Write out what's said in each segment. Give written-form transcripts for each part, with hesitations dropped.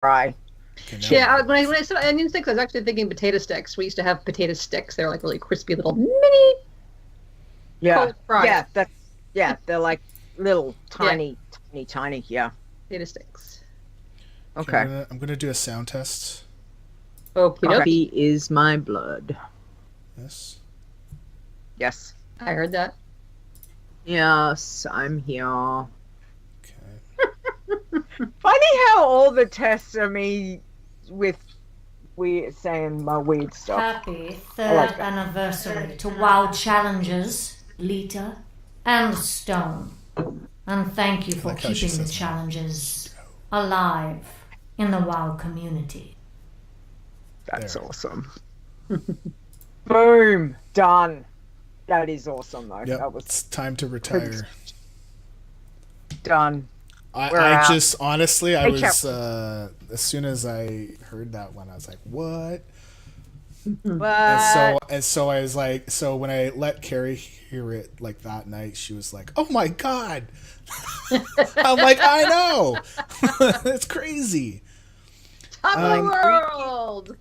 fry. Yeah, when I said onion sticks, I was actually thinking potato sticks. We used to have potato sticks. They're like really crispy little mini cold fries. They're like little tiny. Yeah. Potato sticks. Okay. I'm gonna do a sound test. Okay. Coffee is my blood. Yes. Yes. I heard that. Yes, I'm here. Okay. Funny how all the tests are me with weird saying my weird stuff. Happy third anniversary to WoW challenges, Leeta and Stone. And thank you for keeping the challenges alive in the WoW community. That's awesome. Boom. Done. That is awesome, though. Yep, That was it's time to retire. Done. I just, honestly, I was, as soon as I heard that one, I was like, what? And so I was like, so when I let Carrie hear it like that night, she was like, oh my God. I'm like, I know. It's crazy. Top of the world.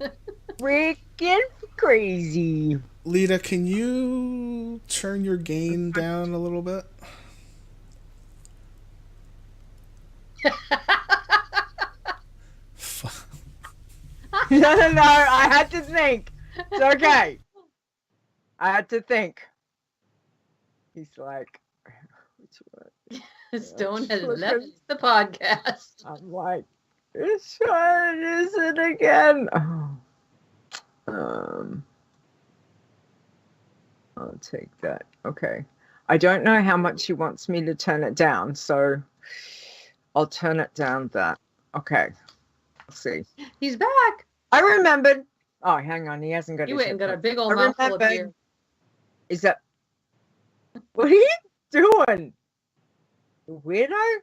Freaking crazy. Leeta, can you turn your gain down a little bit? No. I had to think. It's okay. I had to think. He's like, which one? Stone has left the podcast. I'm like, which one is it again? I'll take that. Okay. I don't know how much he wants me to turn it down, so I'll turn it down that. Okay. Let's see. He's back. I remembered. Oh, hang on. He hasn't got You his went and got a headphones. big old mouthful of beer. Is that... What are you doing? Weirdo?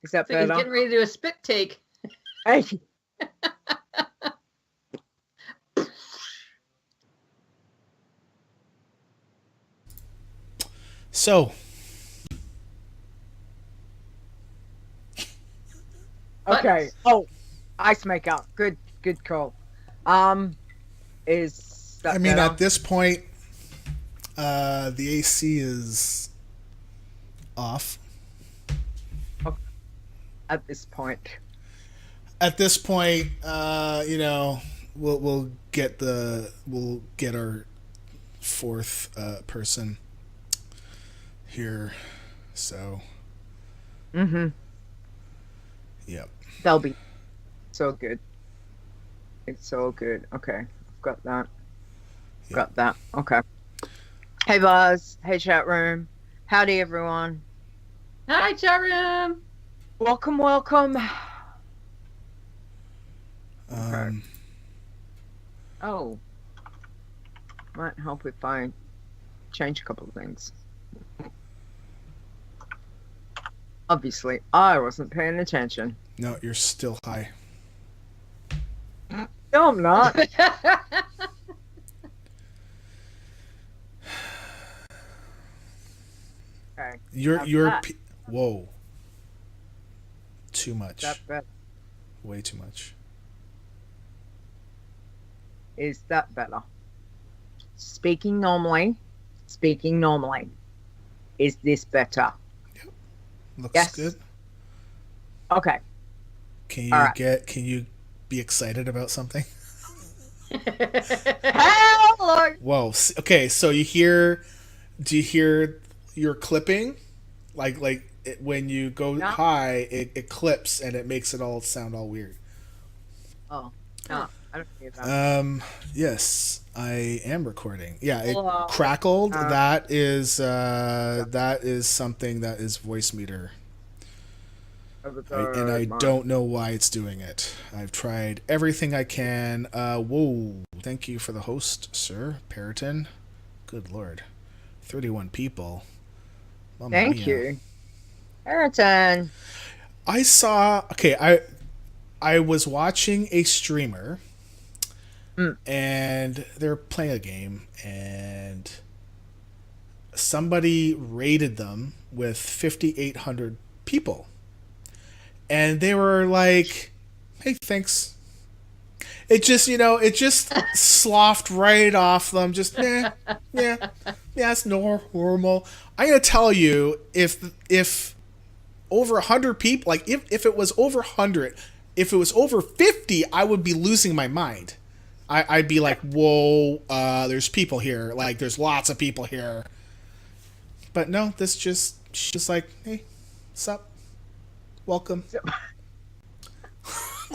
Is that better? He's getting ready to do a spit take. Hey. So. Okay. Oh, ice maker. Good call. Is that I mean, better? at this point, the AC is off. At this point. At this point, you know, we'll get our fourth person here. So. Mm-hmm. Yep. They'll be so good. It's so good. Okay. I've got that. Yep. Got that. Okay. Hey, Buzz. Hey, chat room. Howdy, everyone. Hi, chat room. Welcome. Okay. Oh. Might help if I change a couple of things. Obviously, I wasn't paying attention. No, you're still high. No, I'm not. Okay. You're whoa. Too much. That Way too much. Is that better? Speaking normally. Is this better? Yep. Looks Yes. good. Okay. Can you be excited about something? Hello. Whoa. Okay, so do you hear your clipping? Like when you go high, it clips and it makes it all sound all weird. Oh. No. I don't hear that. Yes, I am recording. Yeah, it Hello. crackled. That is something that is voice meter. And I don't know why it's doing it. I've tried everything I can. Whoa. Thank you for the host, sir. Periton. Good lord. 31 people. Mamma Thank mia. you. Periton. I saw... Okay, I was watching a streamer. And they're playing a game. And somebody raided them with 5,800 people. And they were like hey, thanks. It just, it just sloughed right off them. Just, it's normal. I'm going to tell you, if over 100 people, like if it was over 100, if it was over 50, I would be losing my mind. I'd be like, whoa, there's people here. Like, there's lots of people here. But no, she's just like, hey, what's up? Welcome.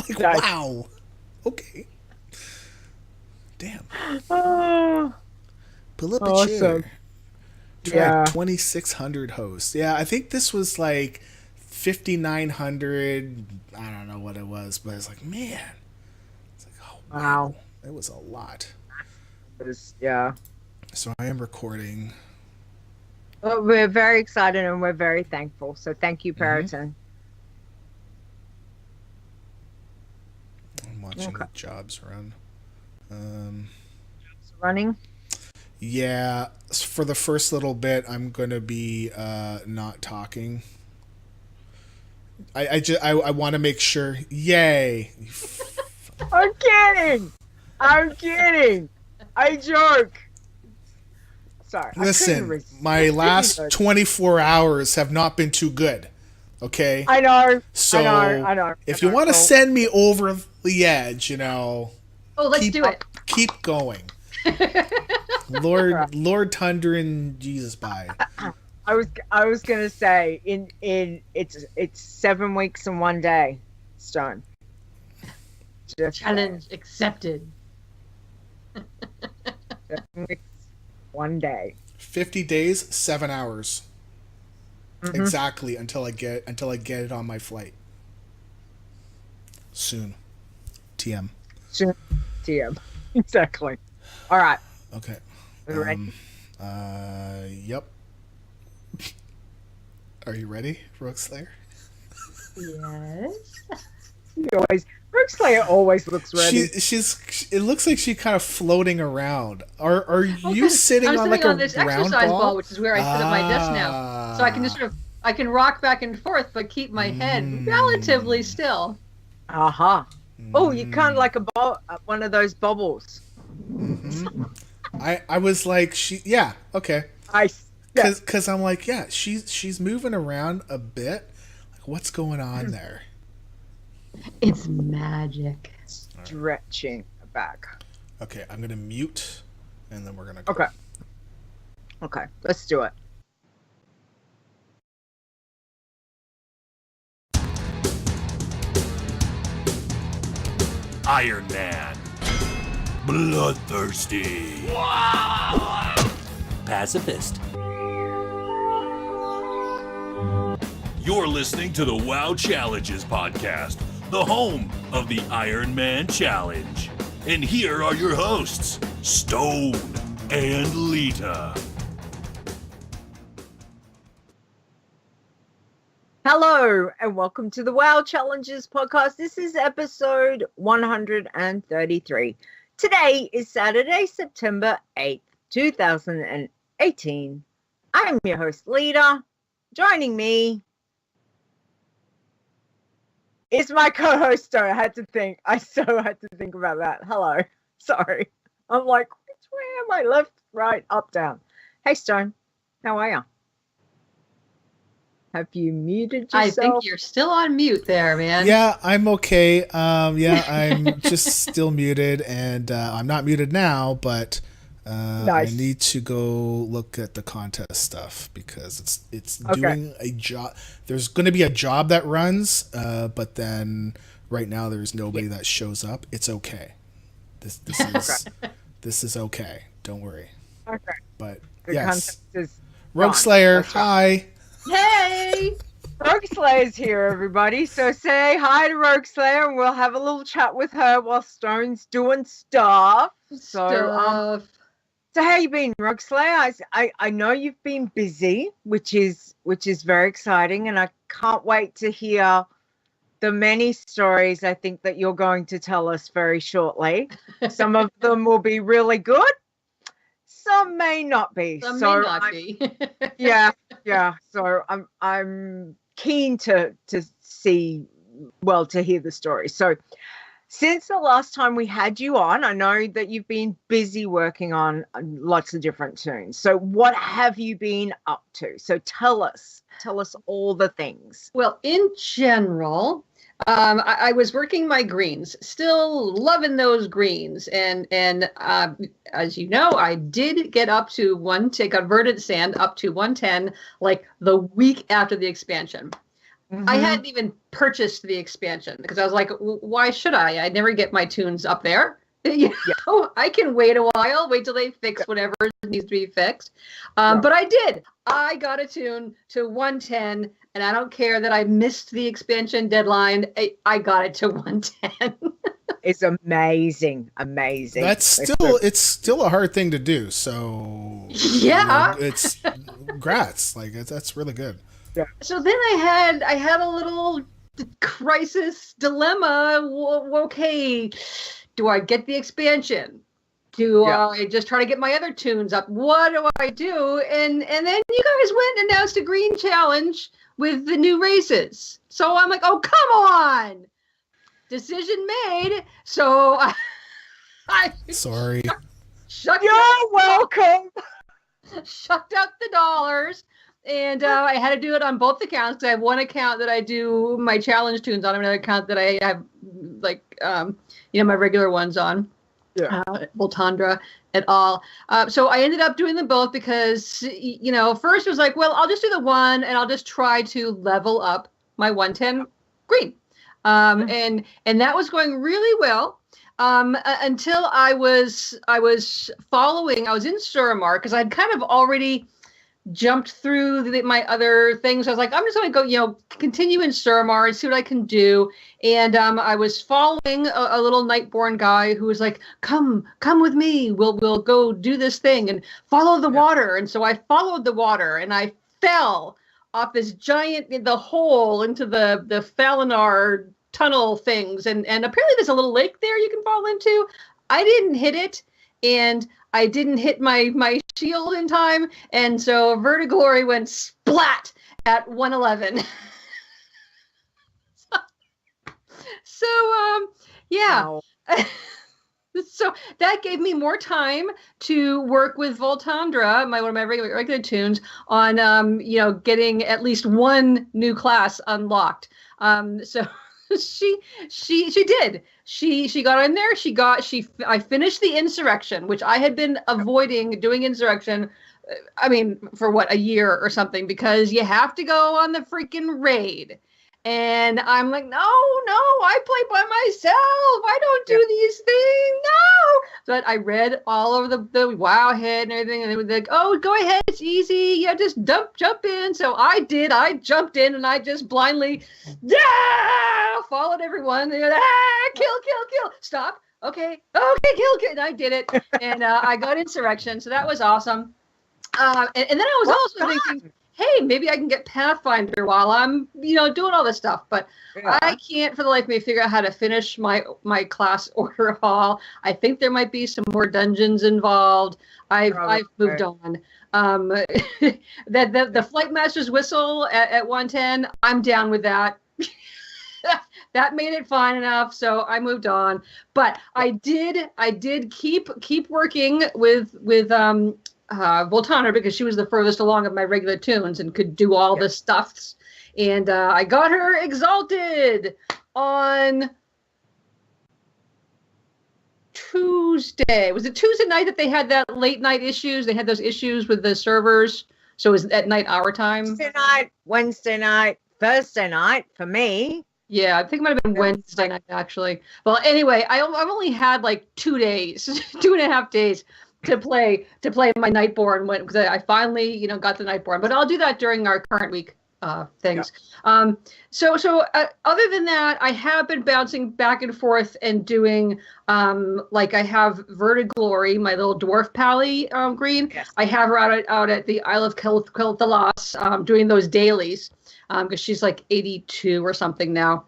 Like, wow. Okay. Damn. Pull up a chair. Track 2,600 hosts. Yeah, I think this was like 5,900. I don't know what it was, but it's like, man. It's like, oh, wow. It was a lot. Yeah. So I am recording. Well, we're very excited and we're very thankful. So thank you, Periton. I'm watching the jobs run. Running? Yeah. For the first little bit, I'm going to be not talking. I want to make sure. Yay. I'm kidding. I joke. Sorry. Listen, my last 24 hours have not been too good. Okay? I know. So, I know. If you want to send me over the edge, Oh, let's do it. Keep going. Lord Tundra and Jesus bye. I was gonna say it's 7 weeks and 1 day, Stone. Challenge accepted. 7 weeks, 1 day. 50 days, 7 hours. Exactly until I get it on my flight. Soon. TM. Soon. TM. Exactly. All right. Okay. Ready? Yep. Are you ready, Rogueslayer? Yes. Rogueslayer always looks ready. It looks like she's kind of floating around. Are you sitting on like a this round exercise ball, which is where I sit at my desk now, Ah. so I can just I can rock back and forth, but keep my head relatively still. Aha. Oh, you kind of like one of those bubbles. I was like, okay. Because I'm like, she's moving around a bit. Like, what's going on there? It's magic. Stretching back. Okay, I'm gonna mute, and then we're gonna go. Okay, let's do it. Iron Man. Bloodthirsty. Pacifist. You're listening to the WoW Challenges podcast, the home of the Iron Man Challenge. And here are your hosts, Stone and Leeta. Hello, and welcome to the WoW Challenges podcast. This is episode 133. Today is Saturday, September 8th, 2018. I'm your host, Leeta. Joining me is my co-host, Stone. I so had to think about that. Hello. Sorry. I'm like, which way am I? Left, right, up, down. Hey, Stone. How are you? Have you muted yourself? I think you're still on mute there, man. Yeah, I'm okay. I'm just still muted, and I'm not muted now, but nice. I need to go look at the contest stuff because it's okay. Doing a job. There's going to be a job that runs, but then right now there's nobody that shows up. It's okay. This is this is okay. Don't worry. Okay. But the yes, Rogueslayer, hi. Hey! Rogueslayer's here, everybody. So say hi to Rogueslayer, and we'll have a little chat with her while Stone's doing stuff. So how you been, Rogueslayer? I know you've been busy, which is very exciting, and I can't wait to hear the many stories I think that you're going to tell us very shortly. Some of them will be really good. Some may not be. Some may not be. Yeah. So I'm keen to see to hear the story. So since the last time we had you on, I know that you've been busy working on lots of different tunes. So what have you been up to? So tell us all the things. Well, in general, I was working my greens, still loving those greens. And as you know, I did get up to converted sand up to 110, like the week after the expansion. Mm-hmm. I hadn't even purchased the expansion because I was like, why should I? I never get my tunes up there. I can wait a while, wait till they fix whatever needs to be fixed. But I did. I got a tune to 110, and I don't care that I missed the expansion deadline. I got it to 110. It's amazing. It's still a hard thing to do. So yeah, it's congrats. Like that's really good. Yeah. So then I had a little crisis dilemma. Okay, do I get the expansion? Do I just try to get my other tunes up? What do I do? And then you guys went and announced a green challenge with the new races. So I'm like, oh, come on. Decision made. So I sorry. You're welcome. Shucked out the dollars. And I had to do it on both accounts. I have one account that I do my challenge tunes on, another account that I have, like, my regular ones on. Yeah. Voltandra et al. So I ended up doing them both because, first it was like, well, I'll just do the one and I'll just try to level up my 110 green. And that was going really well until I was in Suramar because I'd kind of already jumped through my other things. I was like, I'm just going to go, continue in Suramar and see what I can do. And I was following a little Nightborn guy who was like, come with me. We'll go do this thing and follow the water. And so I followed the water and I fell off this the hole into the Falinar tunnel things. And apparently there's a little lake there you can fall into. I didn't hit it. And I didn't hit my shield in time, and so Vertiglory went splat at 111. Yeah. Wow. So that gave me more time to work with Voltandra, one of my regular tunes, on getting at least one new class unlocked. So she did. She got in there. I finished the Insurrection, which I had been avoiding doing Insurrection. For a year or something, because you have to go on the freaking raid. And I'm like, no, I play by myself. I don't do these things. No. But I read all over the WoW head and everything. And they were like, oh, go ahead. It's easy. Yeah, just jump in. So I did. I jumped in and I just blindly followed everyone. They were, kill. Stop. Okay, kill. And I did it. And I got Insurrection. So that was awesome. And then I was also thinking, hey, maybe I can get Pathfinder while I'm, doing all this stuff. But I can't for the life of me figure out how to finish my class order hall. I think there might be some more dungeons involved. I've moved on. The Flight Master's Whistle at 110, I'm down with that. That made it fine enough, so I moved on. But I did keep working with Voltandra, because she was the furthest along of my regular tunes and could do all the stuffs. And I got her exalted on Tuesday. Was it Tuesday night that they had that late night issues? They had those issues with the servers. So it was at night our time. Tuesday night, Wednesday night, Thursday night for me. Yeah, I think it might have been Wednesday night, actually. Well, anyway, I've only had like 2 days, 2.5 days to play my Nightborn, because I finally, got the Nightborn. But I'll do that during our current week things. Yeah. So other than that, I have been bouncing back and forth and doing, like I have Vertiglory, my little dwarf pally green. Yes. I have her out at the Isle of Kel'Thalas, doing those dailies, because she's like 82 or something now.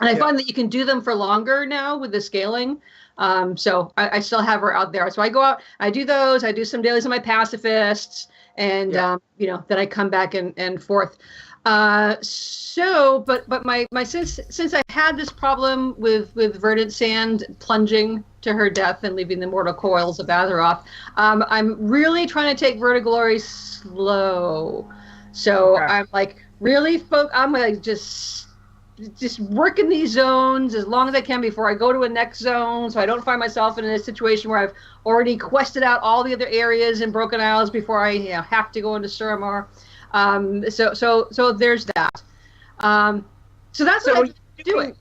And I find that you can do them for longer now with the scaling. So I still have her out there. So I go out, I do those, I do some dailies on my pacifists, and, then I come back and forth. But my since I had this problem with Verdant Sand plunging to her death and leaving the mortal coils of Azeroth, I'm really trying to take Vertiglory slow. So okay. I'm like really I'm like just working these zones as long as I can before I go to a next zone, so I don't find myself in a situation where I've already quested out all the other areas in Broken Isles before I have to go into Suramar. So there's that. So that's what I'm doing.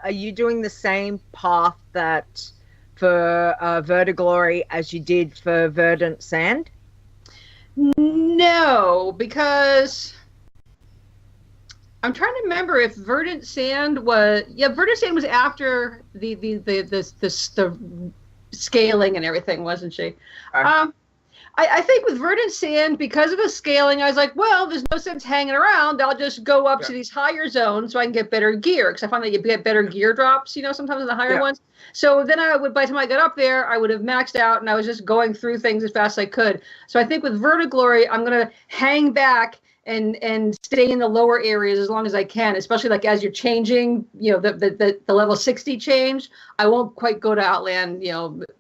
Are you doing the same path that for Vertiglory as you did for Verdant Sand? No, because I'm trying to remember if Verdant Sand was after the scaling and everything, wasn't she? I think with Verdant Sand, because of the scaling, I was like, well, there's no sense hanging around. I'll just go up to these higher zones so I can get better gear. Because I found that you get better gear drops, sometimes in the higher ones. So then by the time I got up there, I would have maxed out, and I was just going through things as fast as I could. So I think with Vertiglory, I'm going to hang back and stay in the lower areas as long as I can, especially like as you're changing, the level 60 change. I won't quite go to Outland,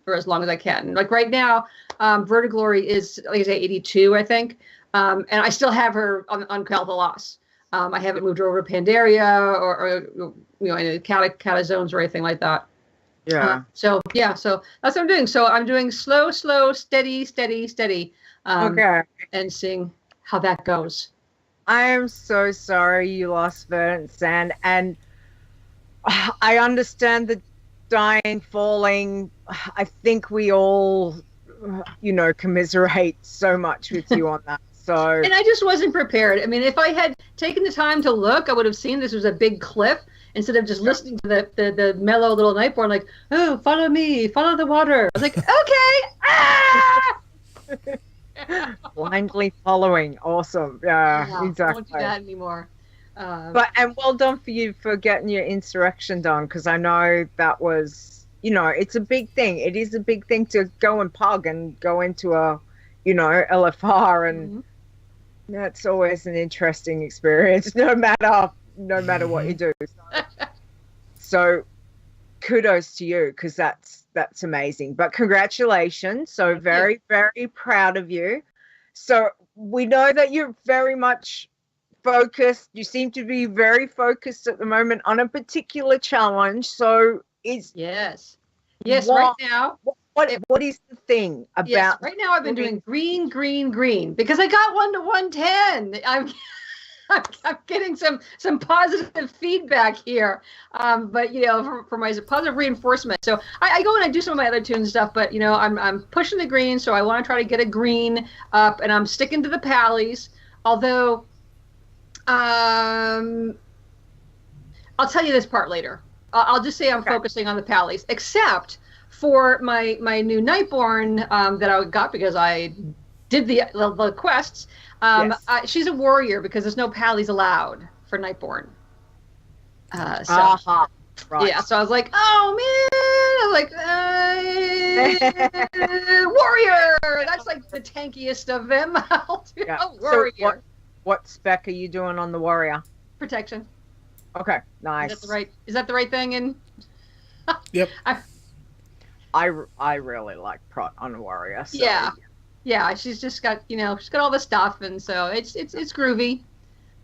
for as long as I can. Like right now, Vertiglory is, like I say, 82, I think. And I still have her on Calthalos. I haven't moved her over to Pandaria or any Cata zones or anything like that. Yeah. So that's what I'm doing. So I'm doing slow, steady. Okay. And seeing how that goes. I am so sorry you lost Verdant Sand, and I understand the dying, falling. I think we all, commiserate so much with you on that. So, and I just wasn't prepared. I mean, if I had taken the time to look, I would have seen this was a big cliff instead of just listening to the mellow little Nightborn, like, oh, follow me, follow the water. I was like, okay. Blindly following. Awesome. Yeah, exactly. I won't do that anymore. And well done for you for getting your insurrection done, because I know that was, it's a big thing. It is a big thing to go and pug and go into a, LFR, and that's always an interesting experience, no matter what you do. So kudos to you, because that's amazing. But congratulations. So very, very proud of you. So we know that you're very much focused. You seem to be very focused at the moment on a particular challenge. So yes, right now. What is the thing about? Yes, right now I've been doing green because I got 1 to 110. I'm getting some positive feedback here, but for my positive reinforcement. So I go and I do some of my other tune stuff, but I'm pushing the green, so I want to try to get a green up, and I'm sticking to the pallies. Although, I'll tell you this part later. I'll just say I'm focusing on the pallies, except for my new Nightborn that I got because I did the quests. She's a warrior because there's no pallies allowed for Nightborn. Right. Yeah, so I was like, oh man, warrior. That's like the tankiest of them. I'll do a warrior. So what spec are you doing on the warrior? Protection. Okay, nice. Is that the right thing? And yep. I really like prot on a warrior. So. Yeah, she's just got she's got all the stuff, and so it's groovy.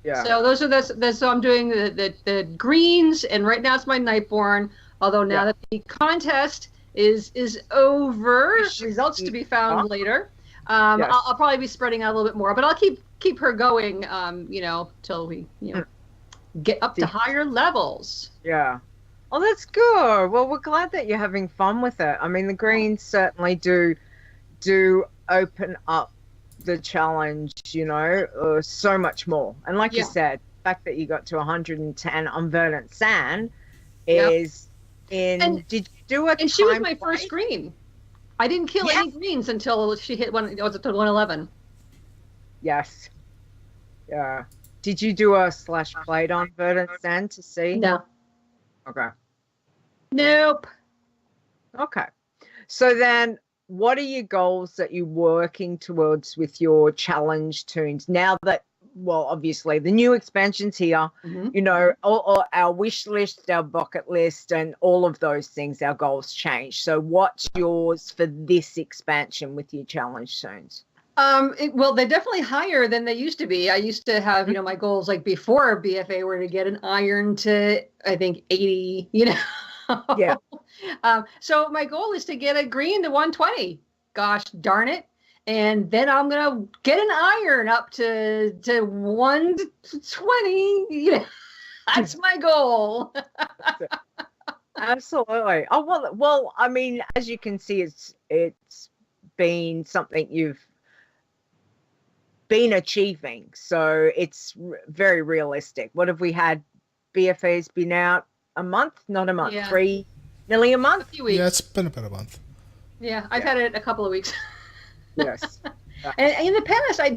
Yeah. So those are so I'm doing the greens, and right now it's my Nightborn. Although now that the contest is over, results to be found later. I'll probably be spreading out a little bit more, but I'll keep her going. Till we get up to higher levels. Yeah. Oh, that's good. Well, we're glad that you're having fun with it. I mean, the greens certainly do open up the challenge, so much more. And like you said, the fact that you got to 110 on Verdant Sand is did you do it? And she was my first green. I didn't kill any greens until she hit 111. Yes. Yeah. Did you do a /played on Verdant Sand to see? No. Okay. Nope. Okay. So then, what are your goals that you're working towards with your challenge tunes? Now that well, obviously the new expansions here, you know, all our wish list, our bucket list, and all of those things, our goals change. So what's yours for this expansion with your challenge zones? Well, they're definitely higher than they used to be. I used to have, you know, my goals like before BFA were to get an iron to, I think, 80, you know. Yeah. So my goal is to get a green to 120. Gosh darn it. And then I'm going to get an iron up to 120. You know, that's my goal. Absolutely. Oh, well, I mean, as you can see, it's been something you've been achieving. So it's very realistic. What have we had? BFA's been out a month? Not a month. Yeah. Nearly a month? A few weeks. Yeah, it's been about a month. Yeah, I've had it a couple of weeks. Yes. And in the past, I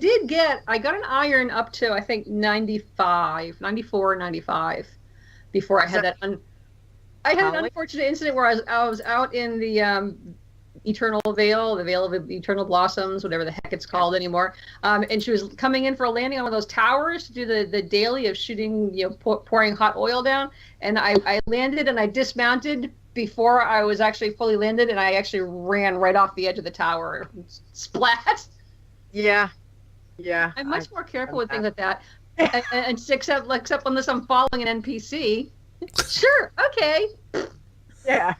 got an iron up to, I think, 95, 94, 95 before I had that. I had an unfortunate incident where I was out in the Eternal Veil, the Veil of Eternal Blossoms, whatever the heck it's called anymore. And she was coming in for a landing on one of those towers to do the daily of shooting, you know, pouring hot oil down. And I landed and I dismounted before I was actually fully landed, and I actually ran right off the edge of the tower. Splat. Yeah. Yeah. I'm much more careful with things like that. and except unless I'm following an NPC. Sure. Okay. Yeah.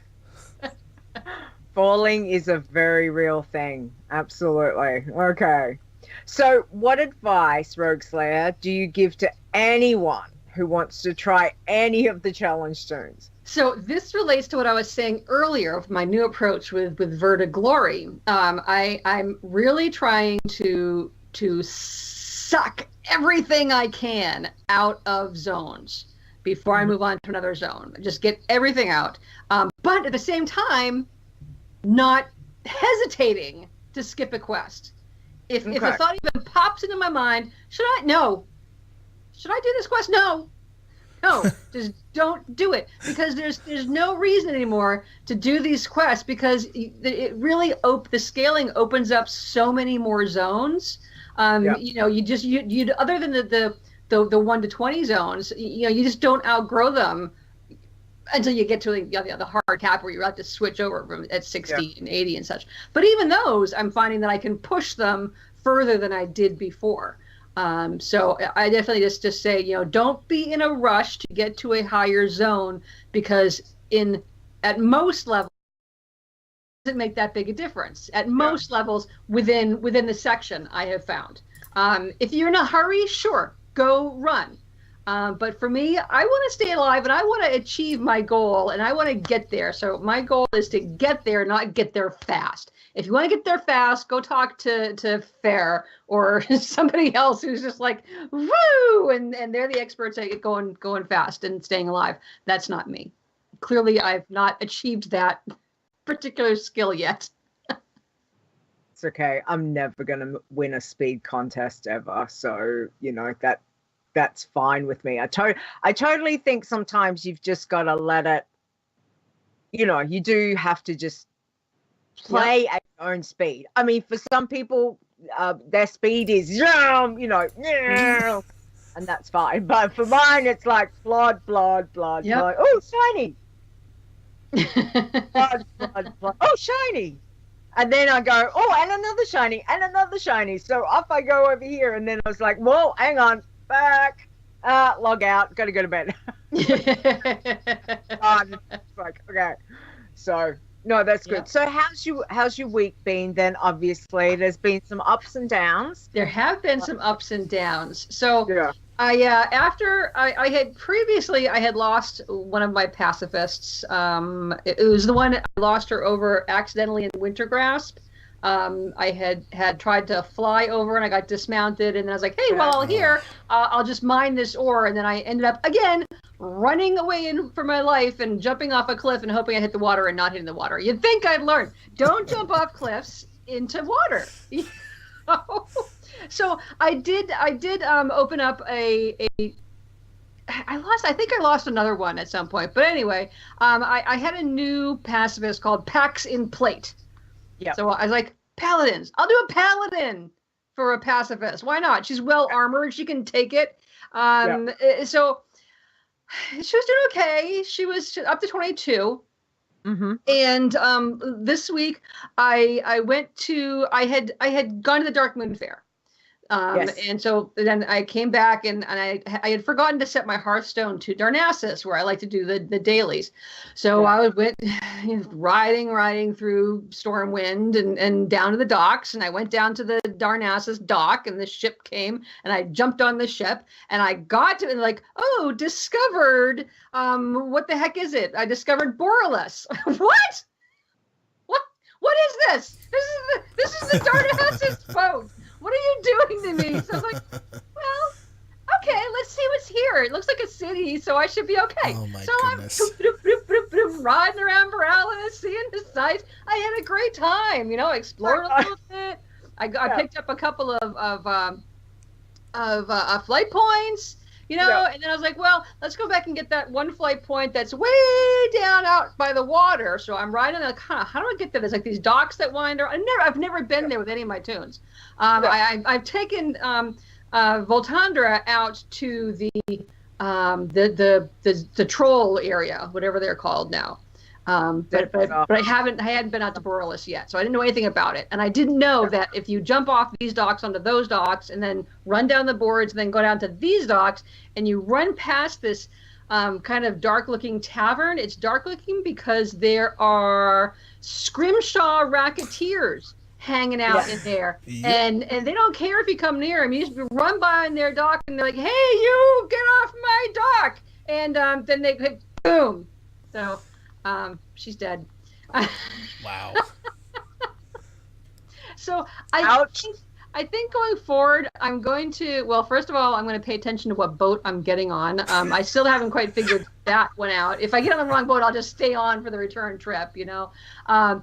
Falling is a very real thing. Absolutely. Okay. So what advice, Rogueslayer, do you give to anyone who wants to try any of the challenge zones? So this relates to what I was saying earlier of my new approach with Verta Glory. I'm really trying to suck everything I can out of zones before I move on to another zone. Just get everything out. But at the same time, not hesitating to skip a quest. If a thought even pops into my mind, should I? No. Should I do this quest? No. No, just don't do it, because there's no reason anymore to do these quests, because it really the scaling opens up so many more zones. You know, you other than the 1 to 20 zones, you know, you just don't outgrow them until you get to the hard cap where you have to switch over from at 60 and 80 and such. But even those, I'm finding that I can push them further than I did before. So I definitely just say, you know, don't be in a rush to get to a higher zone, because at most levels it doesn't make that big a difference. At most levels within the section, I have found. If you're in a hurry, sure, go run. But for me, I want to stay alive and I want to achieve my goal and I want to get there. So my goal is to get there, not get there fast. If you want to get there fast, go talk to Fair or somebody else who's just like, woo, and they're the experts at going fast and staying alive. That's not me. Clearly, I've not achieved that particular skill yet. It's okay. I'm never going to win a speed contest ever. So, you know, that's fine with me. I totally think sometimes you've just got to let it, you know, you do have to just play at your own speed. I mean, for some people, their speed is, you know, and that's fine. But for mine, it's like blood. Oh, shiny. blood. Oh, shiny. And then I go, oh, and another shiny. So off I go over here. And then I was like, whoa, hang on. Back, log out, gotta go to bed. Okay, so no, that's good. So how's your week been then? Obviously there's been some ups and downs. There have been some ups and downs. So I after I had previously lost one of my pacifists. It was the one I lost her over accidentally in Wintergrasp. I had tried to fly over and I got dismounted, and then I was like, hey, while I'm here, I'll just mine this ore. And then I ended up again running away for my life and jumping off a cliff and hoping I hit the water and not hitting the water. You'd think I'd learn. Don't jump off cliffs into water. So I did open up I think I lost another one at some point. But anyway, I had a new pacifist called Pax in Plate. Yeah. So I was like, paladins. I'll do a paladin for a pacifist. Why not? She's well armored. She can take it. So she was doing okay. She was up to 22. Mm-hmm. And this week I had gone to the Dark Moon Fair. And so then I came back and I had forgotten to set my Hearthstone to Darnassus, where I like to do the dailies. So I went riding through Stormwind and down to the docks, and I went down to the Darnassus dock, and the ship came, and I jumped on the ship, and I got to discovered what the heck is it? I discovered Borealis. What? What is this? This is the Darnassus boat. What are you doing to me? So I was like, well, okay, let's see what's here. It looks like a city, so I should be okay. Oh my so goodness. I'm riding around Borealis, seeing the sights. I had a great time, explored a little bit. I picked up a couple of flight points, and then I was like, well, let's go back and get that one flight point that's way down out by the water. So I'm riding, how do I get there? There's like these docks that wind around. I've never been there with any of my tunes. I've taken Voltandra out to the troll area, whatever they're called now. But I hadn't been out to Borealis yet, so I didn't know anything about it. And I didn't know that if you jump off these docks onto those docks and then run down the boards and then go down to these docks and you run past this kind of dark-looking tavern. It's dark-looking because there are scrimshaw racketeers hanging out in there, and they don't care if you come near them. You just run by in their dock and they're like, "Hey, you get off my dock!" And then they boom. So she's dead. Wow. So I think going forward, I'm going to, well, first of all, I'm going to pay attention to what boat I'm getting on. I still haven't quite figured that one out. If I get on the wrong boat, I'll just stay on for the return trip, And I'm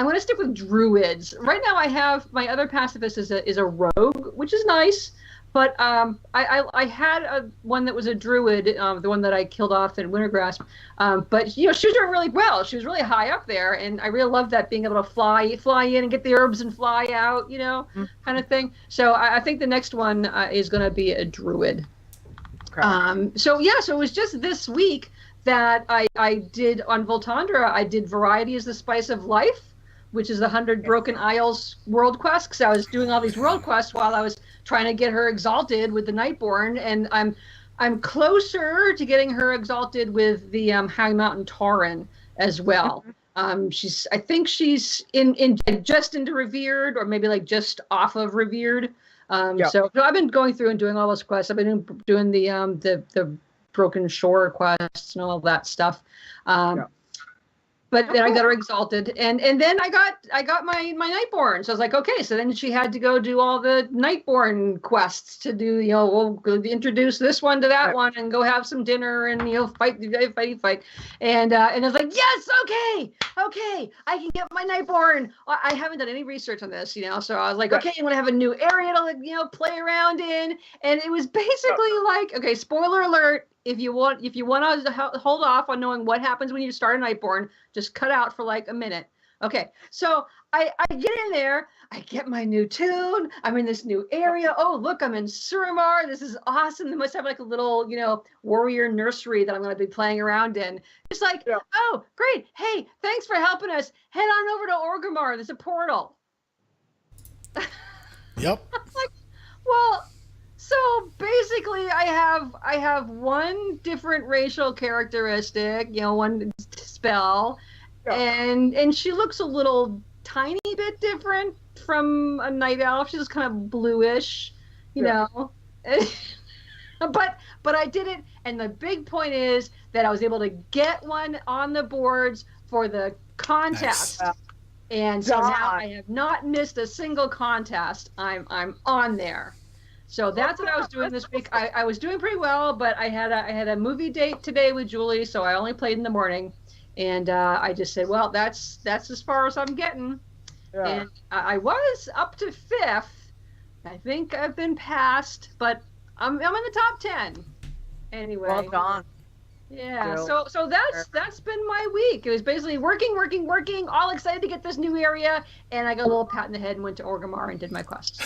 going to stick with druids. Right now I have, my other pacifist is a rogue, which is nice. But I had one that was a druid, the one that I killed off in Wintergrasp. But she was doing really well. She was really high up there, and I really loved that, being able to fly in and get the herbs and fly out, kind of thing. So I think the next one is going to be a druid. Okay. So it was just this week that I did on Voltandra. I did Variety is the Spice of Life, which is the 100 Broken Isles world quest, because I was doing all these world quests while I was trying to get her exalted with the Nightborn, and I'm closer to getting her exalted with the High Mountain Tauren as well. I think she's in just into Revered, or maybe like just off of Revered. So I've been going through and doing all those quests. I've been doing the Broken Shore quests and all that stuff. But then I got her exalted, and then I got my Nightborn. So I was like, okay. So then she had to go do all the Nightborn quests to do, we'll go introduce this one to that one, and go have some dinner, and fight. And I was like, yes, okay, I can get my Nightborn. I haven't done any research on this, So I was like, okay, I'm gonna have a new area to play around in, and it was basically like, okay, spoiler alert. If you want to hold off on knowing what happens when you start a Nightborn, just cut out for like a minute. Okay, so I get in there, I get my new tune, I'm in this new area. Oh, look, I'm in Suramar. This is awesome. They must have like a little, warrior nursery that I'm going to be playing around in. It's like, oh, great. Hey, thanks for helping us. Head on over to Orgrimmar. There's a portal. Yep. Like, well... So basically, I have one different racial characteristic, one spell, and she looks a little tiny bit different from a night elf. She's kind of bluish, know. But I did it, and the big point is that I was able to get one on the boards for the contest. Nice. And so now I have not missed a single contest. I'm on there. So that's what I was doing this week. I was doing pretty well, but I had a movie date today with Julie, so I only played in the morning, and I just said, well, that's as far as I'm getting. Yeah. And I was up to 5th. I think I've been passed, but I'm in the top 10. Anyway. Well done. Yeah. So that's been my week. It was basically working, all excited to get this new area, and I got a little pat in the head and went to Orgrimmar and did my quest.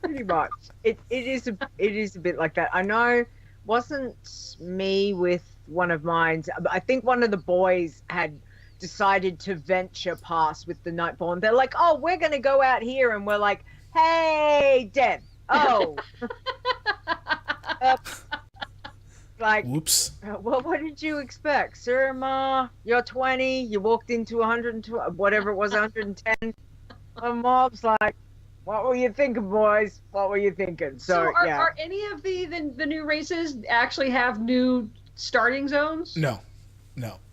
Pretty much. It is a bit like that. I know. Wasn't me with one of mine. I think one of the boys had decided to venture past with the Nightborn. They're like, "Oh, we're gonna go out here," and we're like, "Hey, dead." Oh. Like, whoops. Well, what did you expect, sir? Ma, you're 20. You walked into 120, whatever it was, 110. The mob's like, what were you thinking, boys? What were you thinking? So are any of the new races actually have new starting zones? No.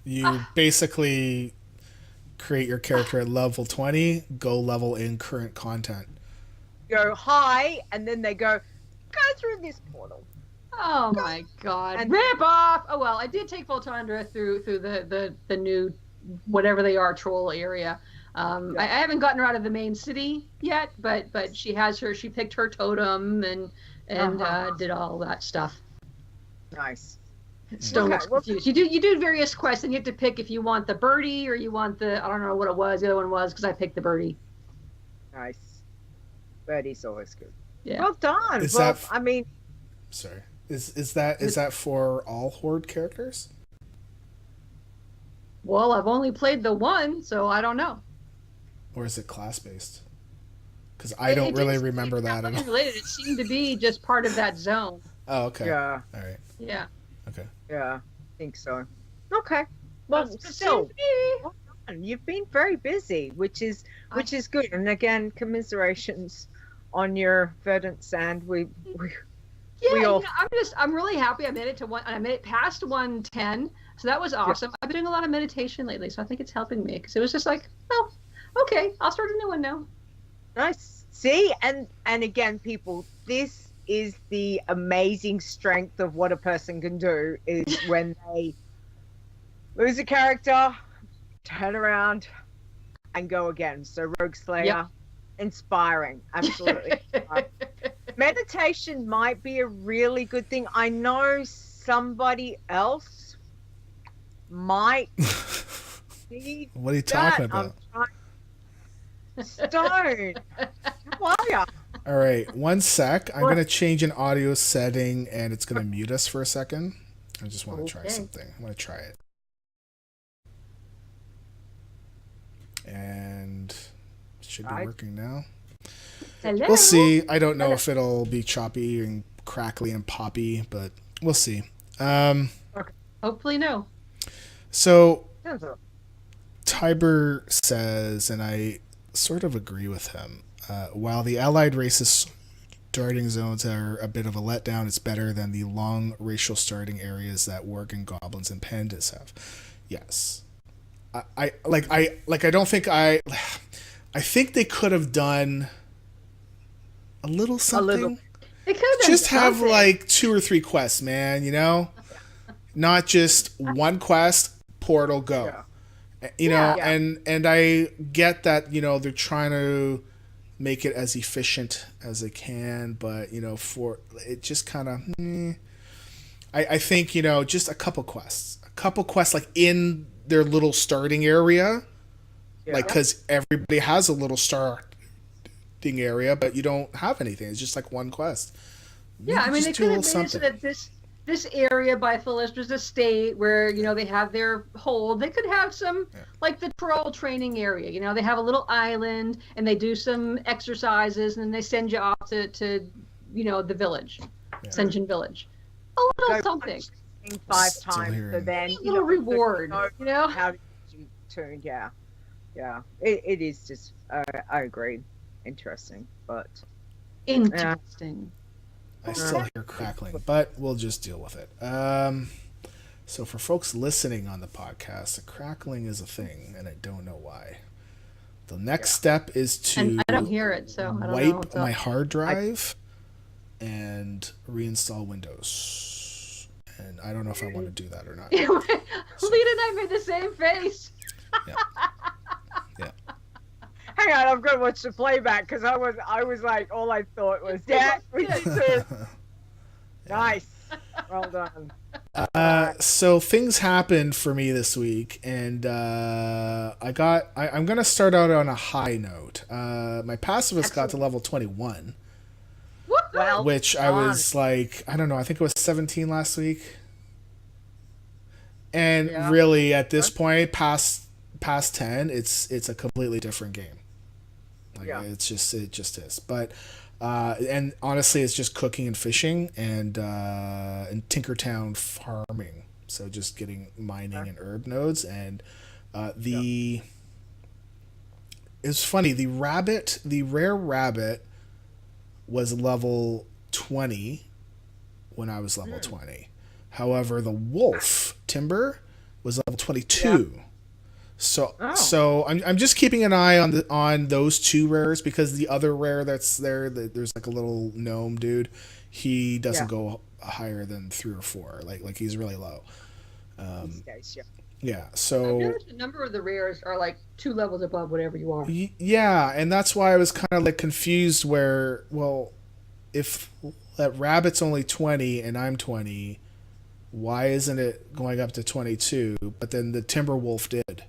You basically create your character at level 20, go level in current content. Go high, and then they go through this portal. Oh my god. And rip off! Oh well, I did take Voltandra through the new whatever they are troll area. I haven't gotten her out of the main city yet, but she picked her totem and did all that stuff. Nice. Stone looks confused. You do various quests and you have to pick if you want the birdie or you want the, I don't know what it was, the other one was, because I picked the birdie. Nice. Birdie's always good. Yeah. Well done. Sorry. Is that for all Horde characters? Well, I've only played the one, so I don't know. Or is it class based? Because I don't really remember that at all. Related. It seemed to be just part of that zone. Oh, okay. Yeah. All right. Yeah. Okay. Yeah, I think so. Okay. Well, still, well done. You've been very busy, which is good. And again, commiserations on your verdant sand. I'm really happy I made it to one. I made it past 110, so that was awesome. I've been doing a lot of meditation lately, so I think it's helping me because it was just like, oh, okay, I'll start a new one now. Nice. See, and again, people, this is the amazing strength of what a person can do is when they lose a character, turn around, and go again. So Rogueslayer, inspiring, absolutely. Meditation might be a really good thing. I know somebody else might need What are you talking about? Stone. How are ya? All right, one sec. I'm going to change an audio setting, and it's going to mute us for a second. I just want to try something. I'm going to try it. And it should be working now. Hello. We'll see. I don't know if it'll be choppy and crackly and poppy, but we'll see. Hopefully no. So, Tiber says, and I sort of agree with him, while the allied races starting zones are a bit of a letdown, it's better than the long racial starting areas that Warg and Goblins and Pandas have. Yes. I think they could have done a little something. They could have just have like 2 or 3 quests, man, you know? Not just one quest, portal, go. You know, and I get that, you know, they're trying to make it as efficient as they can, but, you know, for it just kind of I think, you know, just a couple quests like in their little starting area, like, because everybody has a little starting area, but you don't have anything. It's just like one quest. I mean, they could have made it so that this area by Philistra's estate where, you know, they have their hold, they could have some, like the troll training area, you know, they have a little island and they do some exercises and then they send you off to you know, the village, Ascension Village. A little something. 5 times, so then, you know, reward, you know? How did you turn, it is just, I agree, interesting, but... Interesting. I still hear crackling, but we'll just deal with it. So for folks listening on the podcast, the crackling is a thing, and I don't know why. The next step is to and I don't hear it, so I don't wipe my hard drive and reinstall Windows. And I don't know if I want to do that or not. Leeta and I made the same face. Yeah. Hang on, I've got to watch the playback because I was like, all I thought was, we need to. Nice. Well done. So things happened for me this week, and I'm going to start out on a high note. My pacifist got to level 21, Well, which I was like, I don't know, I think it was 17 last week. And really, at this point, past 10, it's a completely different game. Like it just is. But and honestly, it's just cooking and fishing and Tinkertown farming. So just getting mining and herb nodes and it's funny, the rare rabbit was level 20 when I was level 20. However, the wolf timber was level 22. Yeah. So I'm just keeping an eye on those two rares, because the other rare that's there's like a little gnome dude. He doesn't go higher than 3 or 4. Like he's really low. Yeah, so the number of the rares are like 2 levels above whatever you are. Yeah, and that's why I was kind of like confused. Where, well, if that rabbit's only 20 and I'm 20, why isn't it going up to 22? But then the timber wolf did.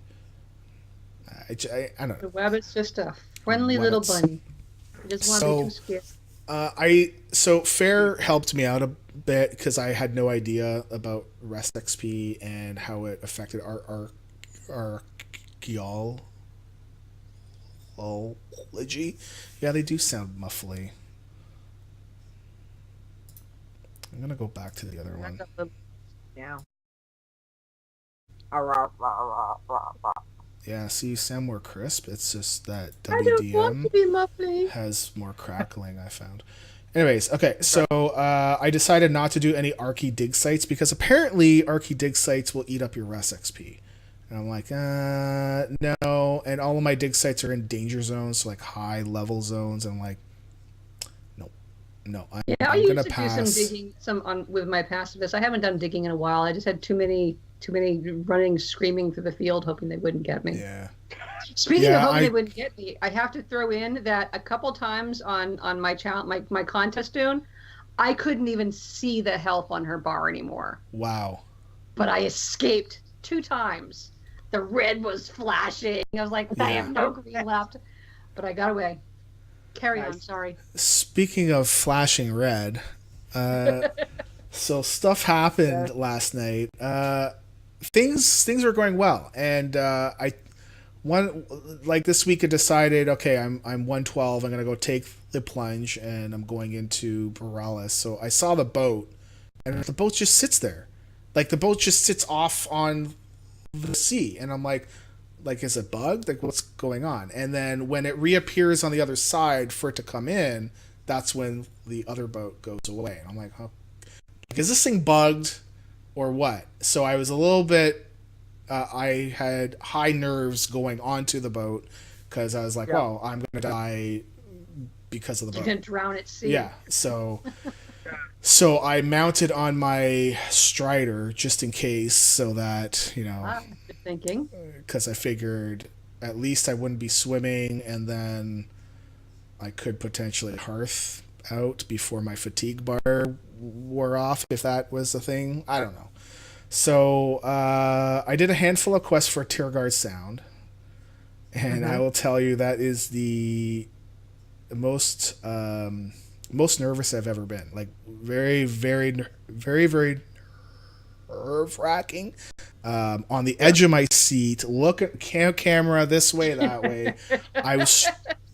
I don't know. The rabbit's just a friendly little bunny. I just want to be too scared. So Fair helped me out a bit because I had no idea about rest XP and how it affected our archaeology. Yeah, they do sound muffly. I'm gonna go back to the other one. Yeah. Yeah, see, you sound more crisp. It's just that I don't want to be muffly. has more crackling, I found. Anyways, okay, so I decided not to do any Archie dig sites because apparently Archie dig sites will eat up your rest XP. And I'm like, no. And all of my dig sites are in danger zones, so like high level zones. And I'm like, no. I used to do some digging with my pacifists. I haven't done digging in a while. I just had too many running, screaming through the field, hoping they wouldn't get me. Yeah. Speaking of hoping they wouldn't get me, I have to throw in that a couple times on my channel, my contest tune, I couldn't even see the health on her bar anymore. Wow. But I escaped 2 times. The red was flashing. I was like, I have no green left. But I got away. Carry on, sorry. Speaking of flashing red, so stuff happened last night. Things were going well, and this week I decided, okay, I'm 112. I'm gonna go take the plunge, and I'm going into Borealis. So I saw the boat, and the boat just sits there, like the boat just sits off on the sea, and I'm like, is it bugged? Like, what's going on? And then when it reappears on the other side for it to come in, that's when the other boat goes away. And I'm like, is this thing bugged or what? So I was a little bit, I had high nerves going onto the boat because I was like, well, I'm going to die because of the boat. You're going to drown at sea. Yeah, so I mounted on my Strider just in case, so that, good thinking. Because I figured at least I wouldn't be swimming, and then I could potentially hearth out before my fatigue bar wore off, if that was the thing. I don't know. So I did a handful of quests for Tirgard Sound, and I will tell you that is the most nervous I've ever been. Like, very, very, very, very nerve-wracking. On the edge of my seat, look at camera this way, that way. I was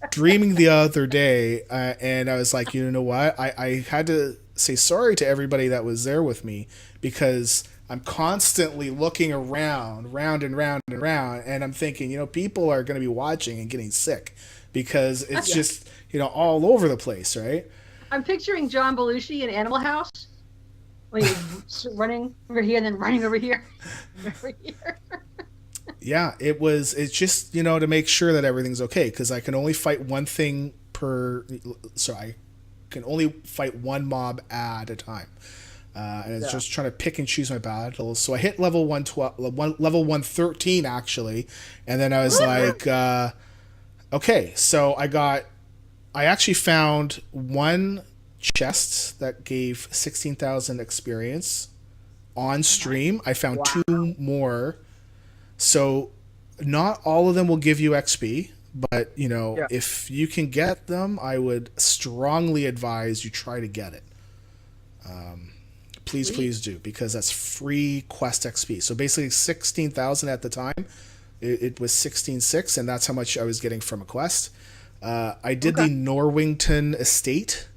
streaming the other day, and I was like, you know what? I had to say sorry to everybody that was there with me, because I'm constantly looking around, round and round and round, and I'm thinking, people are going to be watching and getting sick, because it's just, all over the place, right? I'm picturing John Belushi in Animal House, when he's running over here and then running over here. Yeah, it's just, to make sure that everything's okay, because I can only fight one thing I can only fight one mob at a time. And it's just trying to pick and choose my battles. So I hit level 113 actually, and then I was like, okay, so I actually found one chest that gave 16,000 experience on stream. I found 2 more. So not all of them will give you XP, but if you can get them, I would strongly advise you try to get it. Please do, because that's free quest XP. So basically 16,000 at the time. It was 16,600, and that's how much I was getting from a quest. I did the Norwington Estate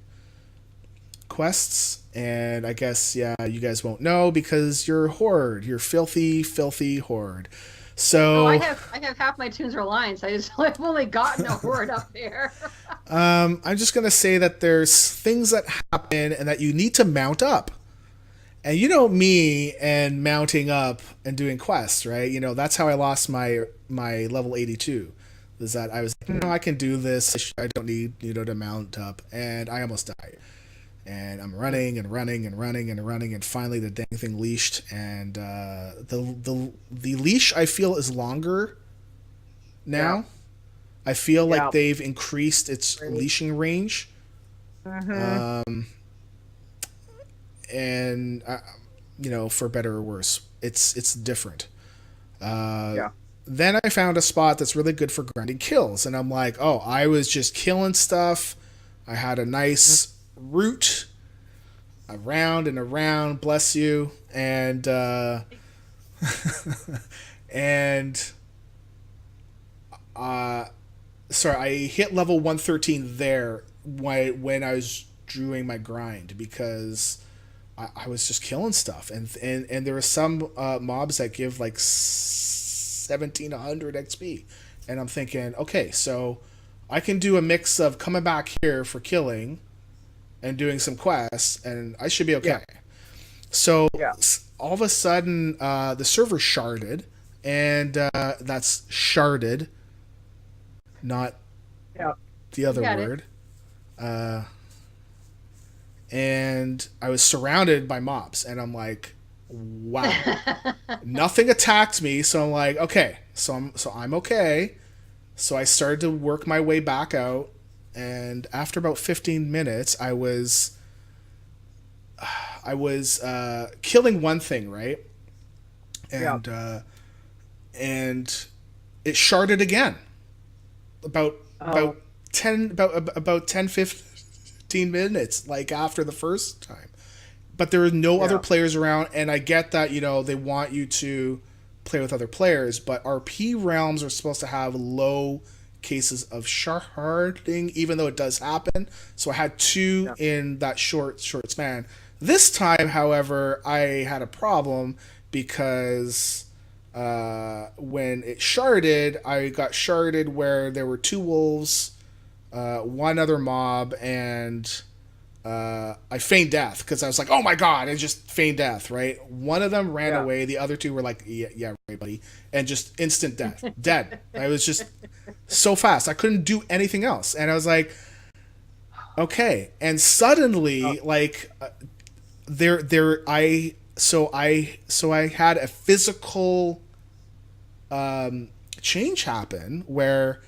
quests, and I guess, you guys won't know because you're Horde. You're filthy, filthy Horde. So I have half my tunes are lines. I've only gotten a Horde up there. I'm just going to say that there's things that happen and that you need to mount up. And me and mounting up and doing quests, right? That's how I lost my level 82. Is that I was like, I can do this. I don't need, to mount up. And I almost died. And I'm running and running and running and running. And finally the dang thing leashed. And the leash, I feel, is longer now. Yeah. I feel like they've increased its leashing range. Mm-hmm. And for better or worse, it's different. Then I found a spot that's really good for grinding kills, and I'm like, I was just killing stuff. I had a nice route around and around, bless you, and sorry, I hit level 113 there when I was doing my grind, because I was just killing stuff, and there were some mobs that give like 1,700 XP, and I'm thinking, okay, so I can do a mix of coming back here for killing and doing some quests, and I should be okay. Yeah. So all of a sudden, the server sharded, and that's sharded, not the other word. And I was surrounded by mobs, and I'm like, wow. Nothing attacked me, so I'm like, okay, so I'm okay. So I started to work my way back out, and after about 15 minutes, I was killing one thing, right? And and it sharded again. About 15 minutes, like after the first time. But there were no other players around, and I get that, they want you to play with other players, but RP realms are supposed to have low cases of sharding, even though it does happen. So I had two in that short span. This time, however, I had a problem because when it sharded, I got sharded where there were two wolves, one other mob, and I feigned death because I was like, oh my god, I just feigned death, right? One of them ran away, the other two were like, yeah, right, buddy, and just instant death, dead. I was just so fast, I couldn't do anything else, and I was like, okay, and suddenly, like, I had a physical change happen where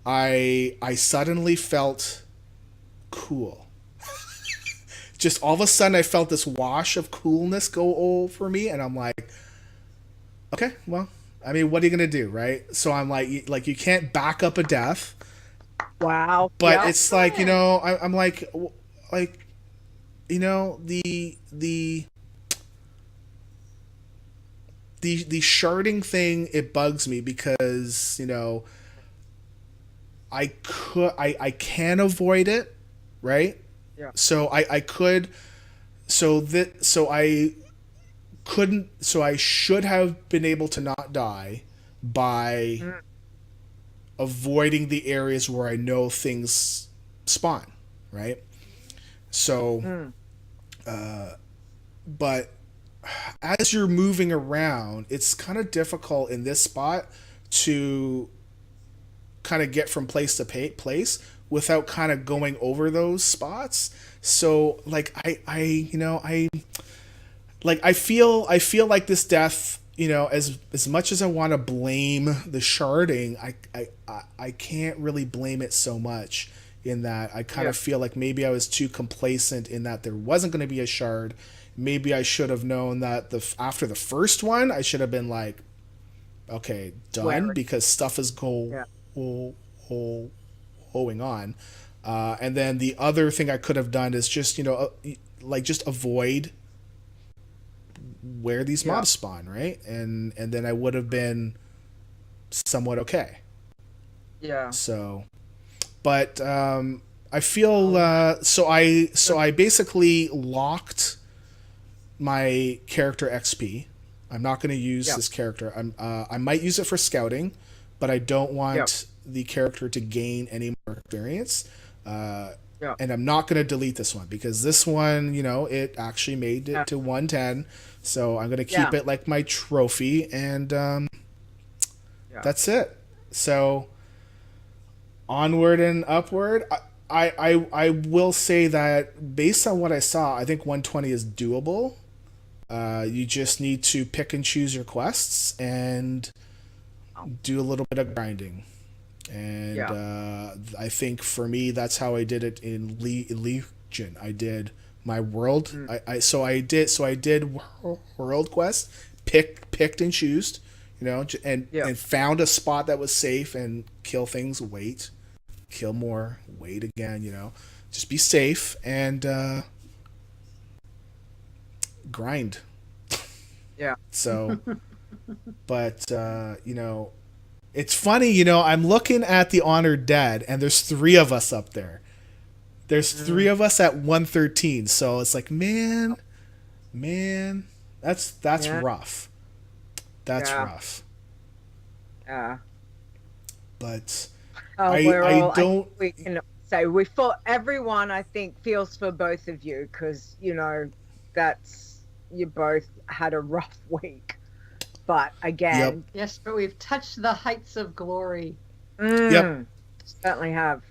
I suddenly felt cool. Just all of a sudden I felt this wash of coolness go over me, and I'm like, okay, well, I mean, what are you gonna do, right? So I'm like you can't back up a death. Wow. But it's like, I'm like the sharding thing, it bugs me because, I can avoid it, right? Yeah. So I should have been able to not die by avoiding the areas where I know things spawn, right? So, but as you're moving around, it's kind of difficult in this spot to kind of get from place to place without kind of going over those spots. So like I feel like this death, as much as I want to blame the sharding, I can't really blame it so much, in that I kind of feel like maybe I was too complacent in that there wasn't going to be a shard. Maybe I should have known that after the first one, I should have been like, okay, done, because stuff is going hoeing on. And then the other thing I could have done is just, just avoid where these mobs spawn, right? And then I would have been somewhat okay. Yeah. So, but I feel so I basically locked my character XP. I'm not going to use this character. I might use it for scouting, but I don't want the character to gain any more experience. And I'm not going to delete this one because this one, it actually made it to 110. So I'm going to keep it like my trophy, and that's it. So onward and upward. I will say that based on what I saw, I think 120 is doable. You just need to pick and choose your quests and do a little bit of grinding. And I think for me, that's how I did it in Legion. I did my world. I did world quest, picked and choose, and found a spot that was safe and kill things. Wait, kill more. Wait again. Just be safe and grind. Yeah. So, but it's funny, I'm looking at the Honored Dead, and there's 3 of us up there. There's 3 of us at 113, so it's like, man, that's rough. That's rough. Yeah. But I don't. We can say we feel everyone. I think feels for both of you because you both had a rough week. But again, yes, but we've touched the heights of glory. Certainly have.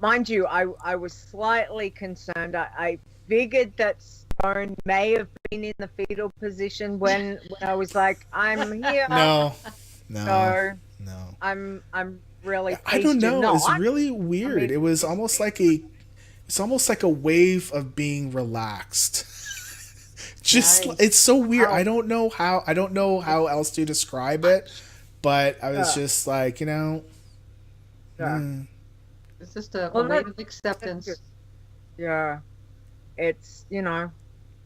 Mind you, I was slightly concerned. I figured that Stone may have been in the fetal position when I was like, I'm here. No. So I'm really. I don't know. It's not. really weird. It was almost like a wave of being relaxed. Just it's so weird. I don't know how else to describe it, but I was just like, It's just a wave of acceptance. Yeah. It's,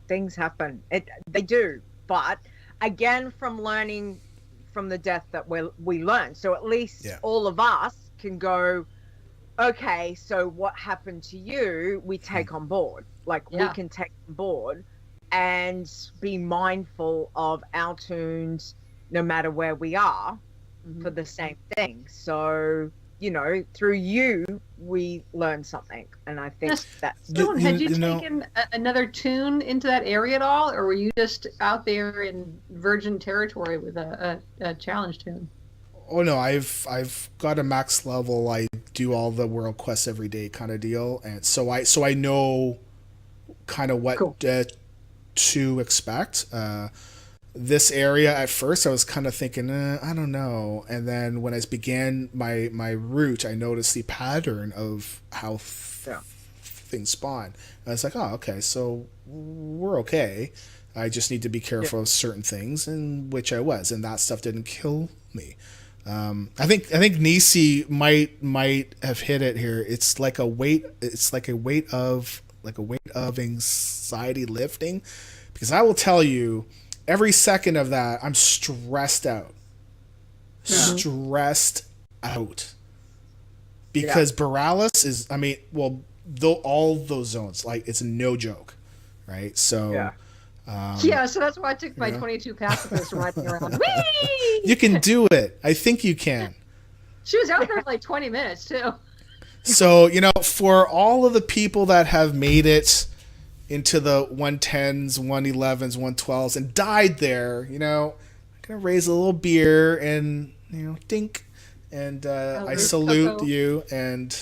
things happen. They do. But again, from learning from the death that we learned. So at least all of us can go, okay, so what happened to you, we take on board. Like we can take on board and be mindful of our tunes no matter where we are for the same thing. So, through you, we learn something. And I think that's... Stone, had you taken another tune into that area at all? Or were you just out there in virgin territory with a challenge tune? Oh, no, I've got a max level. I do all the world quests every day kind of deal. And so I know kind of what... Cool. To expect. This area at first I was kind of thinking I don't know, and then when I began my route I noticed the pattern of how things spawn. I was like, oh, okay, so we're okay. I just need to be careful of certain things, and which I was, and that stuff didn't kill me. I think Nisi might have hit it here. It's like a weight of anxiety lifting, because I will tell you, every second of that I'm stressed out. Because Borealis is, all those zones, like, it's no joke, right? So so that's why I took my 22 pacifists riding around. Whee! You can do it. I think you can. She was out there for like 20 minutes too. So, for all of the people that have made it into the 110s, 111s, 112s and died there, I'm going to raise a little beer and, dink. And I salute you, and,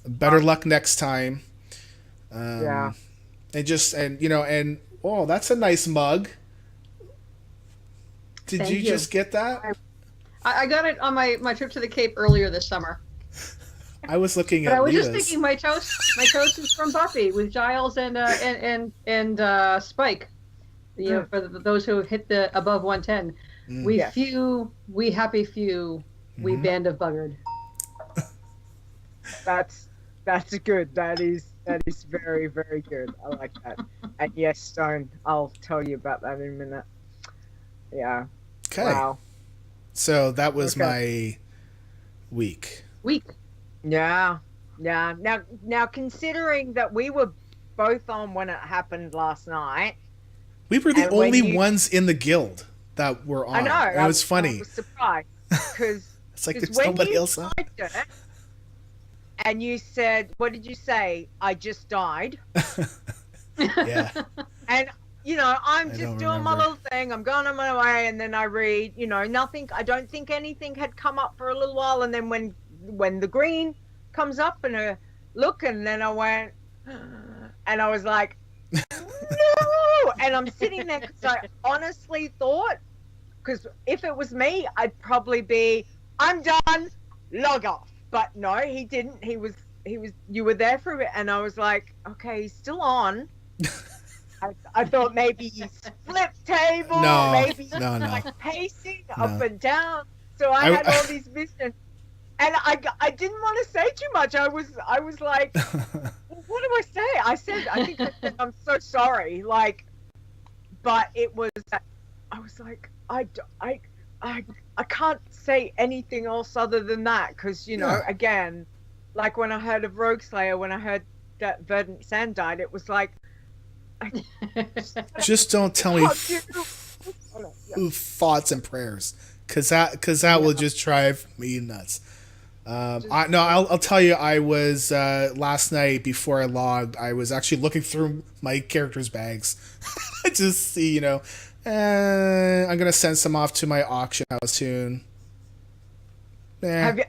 better luck next time. And oh, that's a nice mug. Did you just get that? I got it on my trip to the Cape earlier this summer. I was looking but at. I was Leeta's. just thinking my toast is from Buffy with Giles and Spike. For those who hit the above 110. We happy few, we band of buggered. That's good. That is very, very good. I like that. And yes, Stone, I'll tell you about that in a minute. Yeah. Okay. Wow. So that was my week. Yeah. Now considering that we were both on when it happened last night. We were the only ones in the guild that were on. I know. It was funny. I was surprised because it's like there's nobody else on. And you said, what did you say? I just died. Yeah. And, I'm just doing my little thing. I'm going on my way. And then I read, nothing. I don't think anything had come up for a little while. And then when the green comes up and I look, and then I went, and I was like, no. And I'm sitting there because I honestly thought, because if it was me, I'd probably be, I'm done, log off. But no, he didn't. He was. You were there for a bit, and I was like, okay, he's still on. I thought maybe he flipped table, maybe like pacing up and down. So I had all these visions, and I didn't want to say too much. I was like, well, what do I say? I said I'm so sorry, like, but it was. I was like, I can't say anything else other than that because, again, like when I heard of Rogueslayer, when I heard that Verdant Sand died, it was like... Just don't tell me thoughts and prayers because that will just drive me nuts. I'll tell you, I was, last night before I logged, I was actually looking through my characters' bags to see, I'm gonna send some off to my auction house soon. The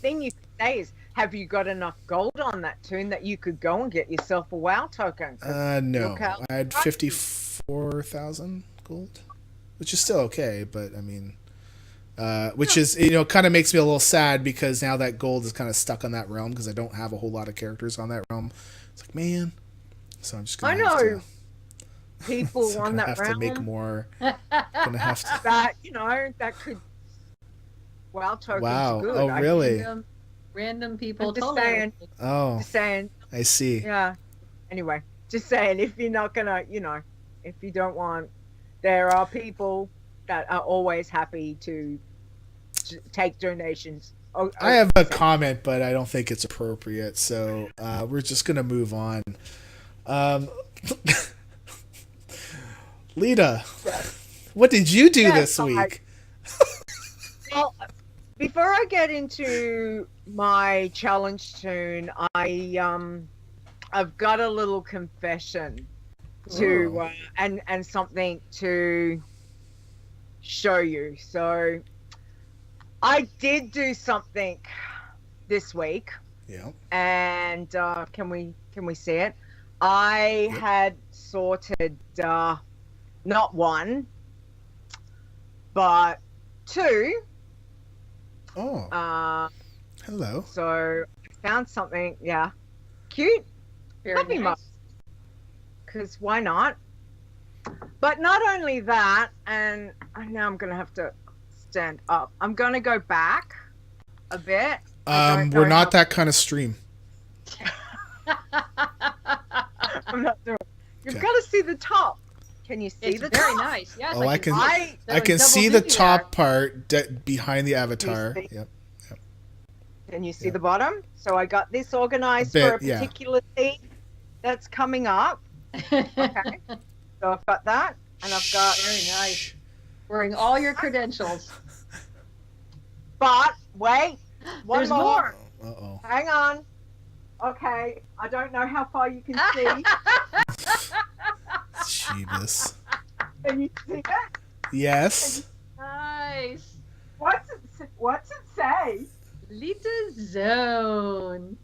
thing you could say is, have you got enough gold on that tune that you could go and get yourself a WoW token? No, I had 54,000 gold, which is still okay, but I mean, which is kind of makes me a little sad because now that gold is kind of stuck on that realm because I don't have a whole lot of characters on that realm. It's like, man, so I'm just gonna. I know. People so on that have realm. To make more. Gonna have to. That could. WoW tokens. Wow! Good. Oh, really? Random people. Just saying. Oh. Just saying. I see. Yeah. Anyway, just saying. If you're not gonna, if you don't want, there are people that are always happy to take donations. I have a comment, but I don't think it's appropriate, so we're just gonna move on. Leeta, what did you do this week? Well, before I get into my challenge tune, I've got a little confession to and something to show you. So I did do something this week. Yeah. And can we see it? I had sorted not one, but two. Oh. Hello. So I found something, cute. Very nice. Because why not? But not only that, and now I'm going to have to stand up. I'm going to go back a bit. We're not that kind of stream. I'm not doing it. You've got to see the top. Can you see the top? Very nice. Yes, I can see the top part behind the avatar. Yep. Can you see the bottom? So I got this organized for a particular theme that's coming up. Okay. So I've got that, and I've got very nice. Wearing all your credentials. But wait, there's more. Uh-oh. Hang on. Okay, I don't know how far you can see. Jeebus. Can you see it? Yes. Nice. What's it say? Leeta Stone.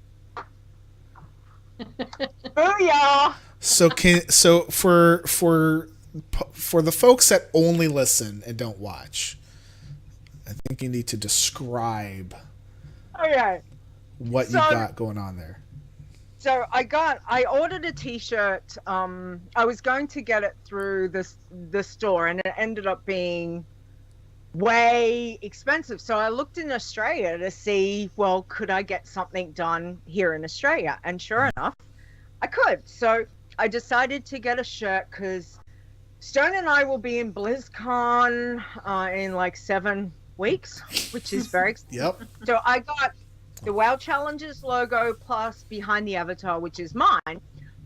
Booyah! So for the folks that only listen and don't watch, I think you need to describe what you got going on there. So I ordered a t-shirt. I was going to get it through the store, and it ended up being way expensive. So I looked in Australia to see, well, could I get something done here in Australia? And sure enough, I could. So I decided to get a shirt because Stone and I will be in BlizzCon in like 7 weeks, which is very exciting. Yep. So I got the WoW Challenges logo plus behind the avatar, which is mine,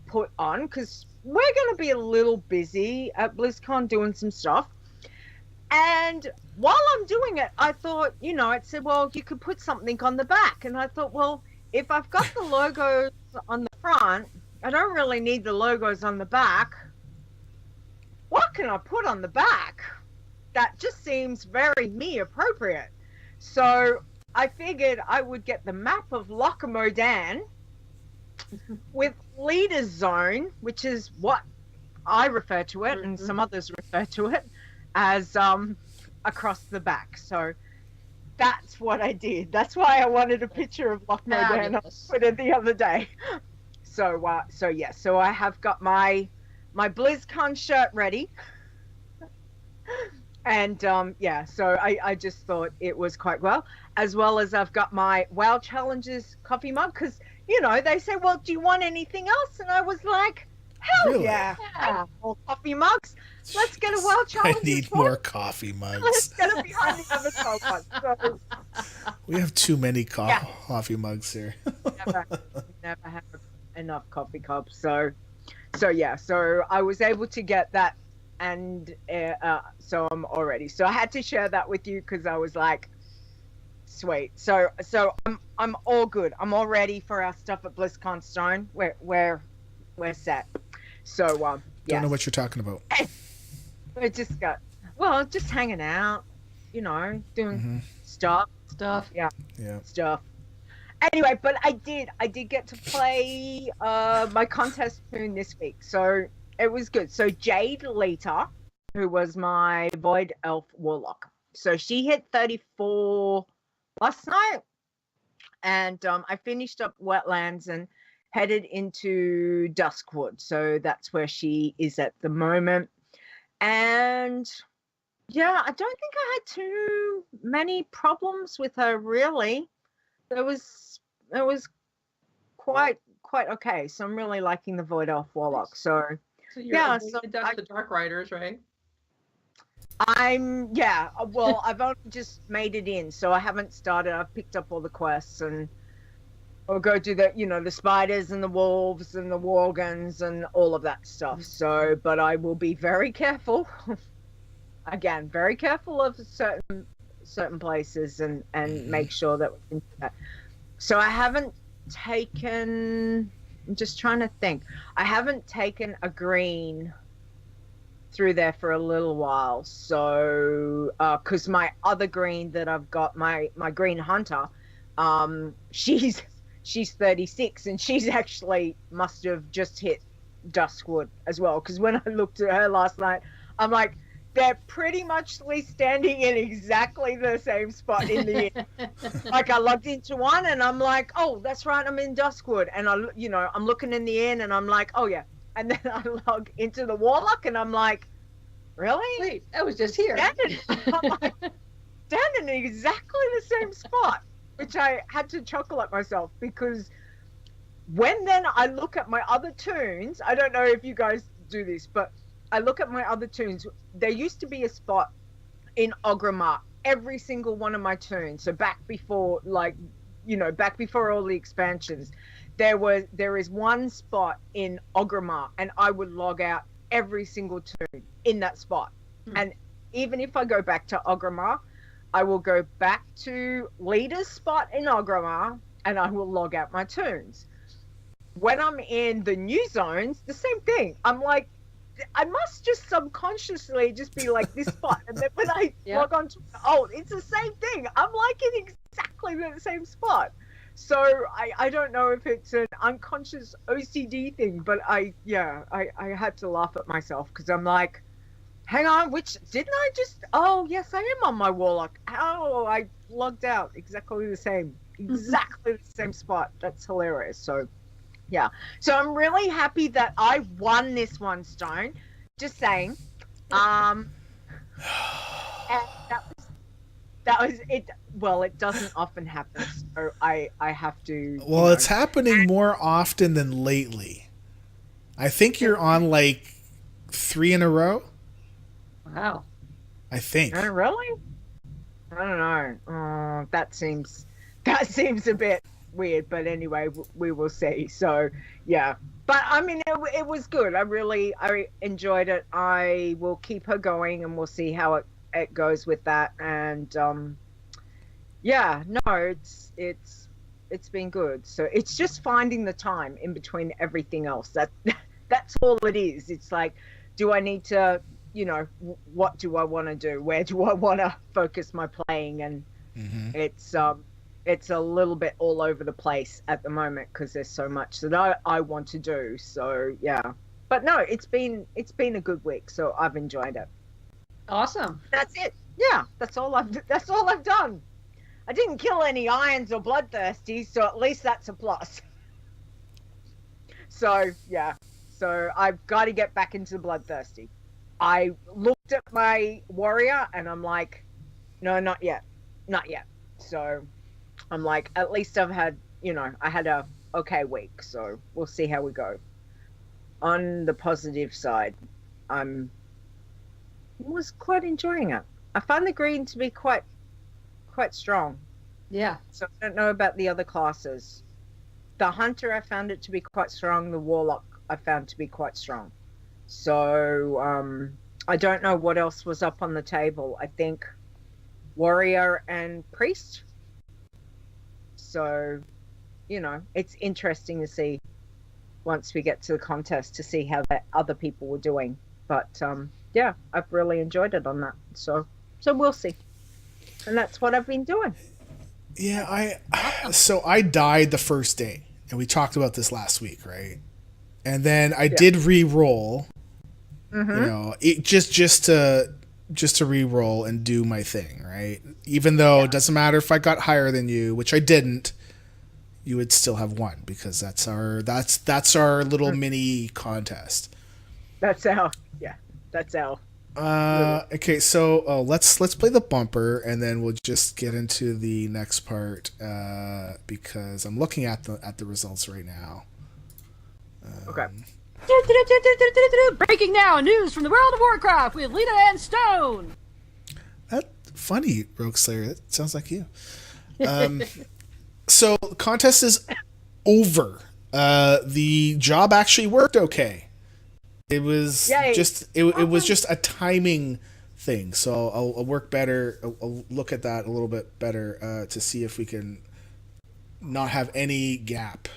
put on because we're going to be a little busy at BlizzCon doing some stuff. And while I'm doing it, I thought, it said, well, you could put something on the back. And I thought, well, if I've got the logos on the front, I don't really need the logos on the back. What can I put on the back? That just seems very me appropriate. So I figured I would get the map of Loch Modan with Leeta Zone, which is what I refer to it, and some others refer to it as across the back. So that's what I did. That's why I wanted a picture of Loch Modan. I put it the other day. So I have got my BlizzCon shirt ready. And so I just thought it was quite well as I've got my WoW Challenges coffee mug because, they say, well, do you want anything else? And I was like, hell really? Yeah. More coffee mugs. Let's get a WoW Challenges. I need more coffee mugs. Let's get it behind the avatar one. So, we have too many coffee mugs here. never have enough coffee cups. So I was able to get that. And so I'm all ready. So I had to share that with you because I was like, sweet. So I'm all good. I'm all ready for our stuff at BlizzCon Stone. We're set. So Don't know what you're talking about. We just hanging out, doing stuff. Yeah. Stuff. Anyway, but I did get to play my contest tune this week. So it was good. So Jade Leeta, who was my Void Elf Warlock. So she hit 34 last night. And I finished up Wetlands and headed into Duskwood. So that's where she is at the moment. And yeah, I don't think I had too many problems with her, really. It was quite okay. So I'm really liking the Void Elf Warlock. So that's the Dark Riders, right? Well, I've only just made it in, so I haven't started. I've picked up all the quests and I'll go do the spiders and the wolves and the worgens and all of that stuff. So, but I will be very careful. Again, very careful of certain places and make sure that we can do that. So I haven't taken. I'm just trying to think. I haven't taken a green through there for a little while. So, because my other green that I've got, my green hunter, she's 36 and she's actually must have just hit Duskwood as well. Because when I looked at her last night, I'm like, they're pretty much standing in exactly the same spot in the inn. Like I logged into one and I'm like, oh, that's right, I'm in Duskwood. And I'm looking in the inn and I'm like, oh yeah. And then I log into the Warlock and I'm like, really? Wait, I was just here. Standing in exactly the same spot, which I had to chuckle at myself because then I look at my other tunes, I don't know if you guys do this, but I look at my other tunes. There used to be a spot in Orgrimmar, every single one of my tunes. So back before all the expansions, there is one spot in Orgrimmar, and I would log out every single tune in that spot. And even if I go back to Orgrimmar, I will go back to Leeta's spot in Orgrimmar, and I will log out my tunes. When I'm in the new zones, the same thing. I'm like, I must just subconsciously just be like this spot, and then when I log on to it's the same thing. I'm like in exactly the same spot. So I don't know if it's an unconscious OCD thing, but I had to laugh at myself because I'm like, hang on, didn't I just? Oh yes, I am on my Warlock. Oh, I logged out exactly the same spot. That's hilarious. So. Yeah, so I'm really happy that I won this one, Stone. Just saying. And that was it. Well, it doesn't often happen, so I have to. Well, it's happening more often than lately. I think you're on like 3 in a row. Wow. I think. Really? I don't know. That seems a bit weird, but anyway, we will see. So yeah, but I mean, it was good. I enjoyed it. I will keep her going, and we'll see how it goes with that. And yeah, no, it's been good. So it's just finding the time in between everything else. That's all it is. It's like, do I need to, what do I want to do? Where do I want to focus my playing? And it's a little bit all over the place at the moment because there's so much that I want to do. So yeah, but no, it's been a good week. So I've enjoyed it. Awesome. That's it. Yeah, that's all I've done. I didn't kill any irons or bloodthirsties, so at least that's a plus. So yeah, so I've got to get back into the bloodthirsty. I looked at my warrior and I'm like, no, not yet. So I'm like, at least I've had, I had a okay week. So we'll see how we go. On the positive side, was quite enjoying it. I found the green to be quite strong. Yeah. So I don't know about the other classes. The hunter, I found it to be quite strong. The warlock, I found to be quite strong. So I don't know what else was up on the table. I think warrior and priest. So, it's interesting to see once we get to the contest to see how that other people were doing. But yeah, I've really enjoyed it on that. So we'll see. And that's what I've been doing. Yeah, I died the first day, and we talked about this last week, right? And then I did re-roll, just to re-roll and do my thing, right? Even though it doesn't matter if I got higher than you, which I didn't, you would still have won because that's our little mini contest. That's our. Okay, so let's play the bumper and then we'll just get into the next part because I'm looking at the results right now. Okay. Breaking now, news from the world of Warcraft with Leeta Stone. That's funny, Rogueslayer. That sounds like you. So the contest is over. The job actually worked okay. It was it was just a timing thing. So I'll work better. I'll look at that a little bit better to see if we can not have any gap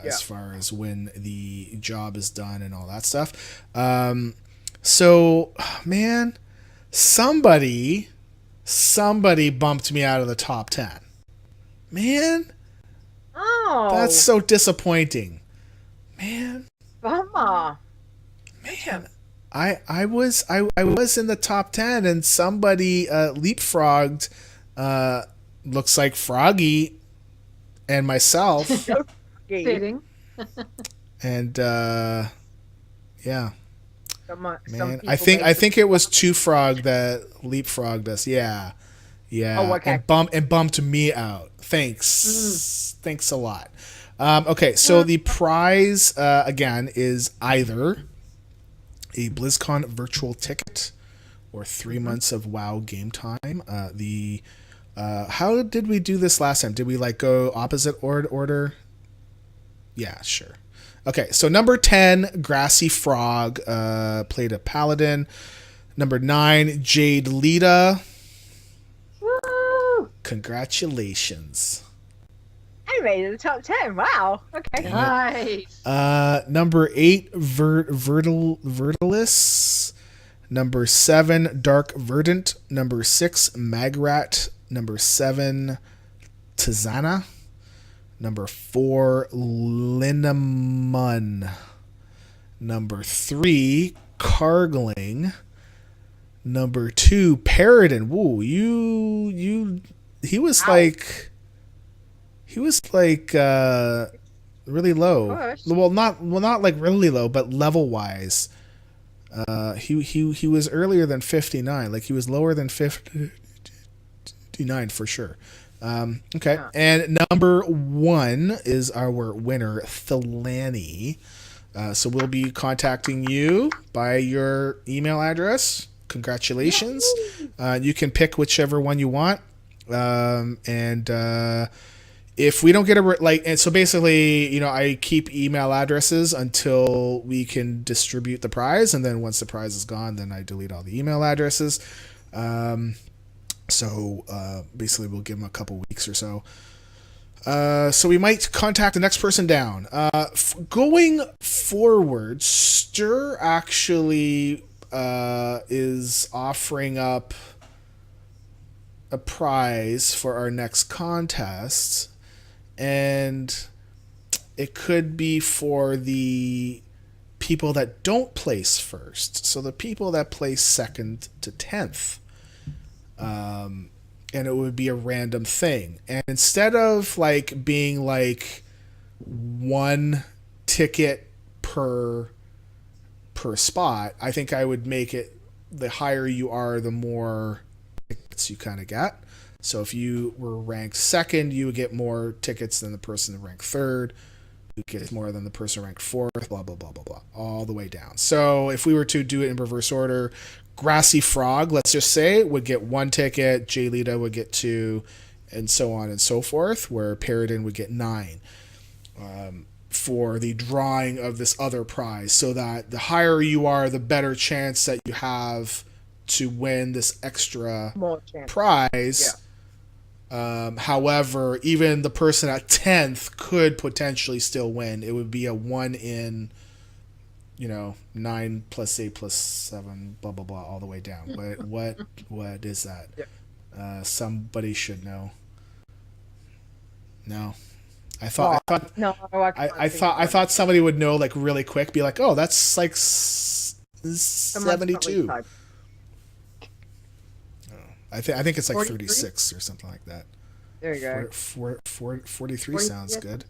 as far as when the job is done and all that stuff. So man, somebody bumped me out of the top 10. Man, that's so disappointing. Man, bummer. Man, I was in the top 10 and somebody leapfrogged looks like Froggy and myself. Fitting. And yeah. Man, I think it was Two Frog that leapfrogged us. Yeah. Oh, okay. And bumped me out. Thanks. Thanks a lot. Okay, so the prize again is either a BlizzCon virtual ticket or 3 months of WoW game time. How did we do this last time? Did we go opposite order? Yeah, sure. Okay, so number 10, Grassy Frog, played a paladin. Number 9, Jade Leeta. Woo! Congratulations. I made it to the top 10. Wow. Okay. Nice. Number 8, Vertilis. Number 7, Dark Verdant. Number 6, Magrat. Number 7, Tizana. Number 4, Linnamun. Number 3, Kargling. Number 2, Paradin. Woo, he was really low. Well, not really low, but level wise. He was earlier than 59. He was lower than 50. do 9 for sure. Okay. Yeah. And number 1 is our winner, Thilani. So we'll be contacting you by your email address. Congratulations. You can pick whichever one you want. If we don't get and so basically, I keep email addresses until we can distribute the prize. And then once the prize is gone, then I delete all the email addresses. So basically we'll give them a couple weeks or so. So we might contact the next person down. Going forward, Stir actually is offering up a prize for our next contest, and it could be for the people that don't place first. So the people that place 2nd to 10th. And it would be a random thing. And instead of being 1 ticket per spot, I think I would make it the higher you are, the more tickets you kind of get. So if you were ranked 2nd, you would get more tickets than the person ranked 3rd. You get more than the person ranked 4th, blah, blah, blah, blah, blah, all the way down. So if we were to do it in reverse order, Grassy Frog, let's just say, would get 1 ticket, J Leeta would get 2, and so on and so forth, where Paradin would get 9 for the drawing of this other prize, so that the higher you are, the better chance that you have to win this extra prize. Yeah. However, even the person at 10th could potentially still win. It would be a 1 in 9 plus 8 plus 7, blah, blah, blah, all the way down. What is that? Yeah. Somebody should know. No. I thought somebody would know really quick, be like, oh, that's 72. I think it's 36 or something like that. There you go. 43 sounds good.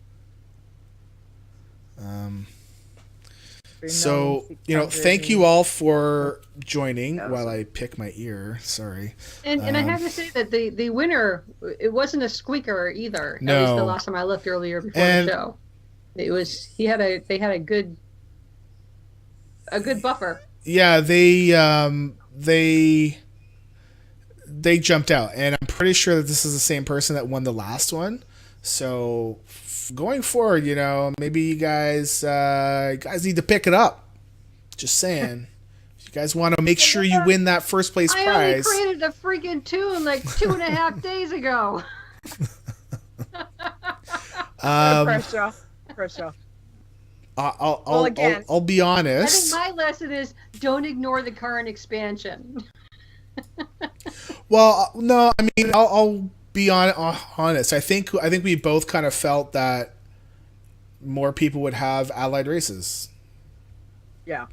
So, thank you all for joining while I pick my ear. Sorry. And I have to say that the winner, it wasn't a squeaker either. No. At least the last time I looked earlier before the show. It was, they had a good buffer. Yeah, they jumped out, and I'm pretty sure that this is the same person that won the last one. So going forward, maybe you guys need to pick it up. Just saying. If you guys want to make sure you win that first place prize. I only created a freaking tune 2.5 days ago. Pressure. I'll be honest. I think my lesson is don't ignore the current expansion. Well, no, I mean, I'll be honest. I think we both kind of felt that more people would have allied races. Yeah.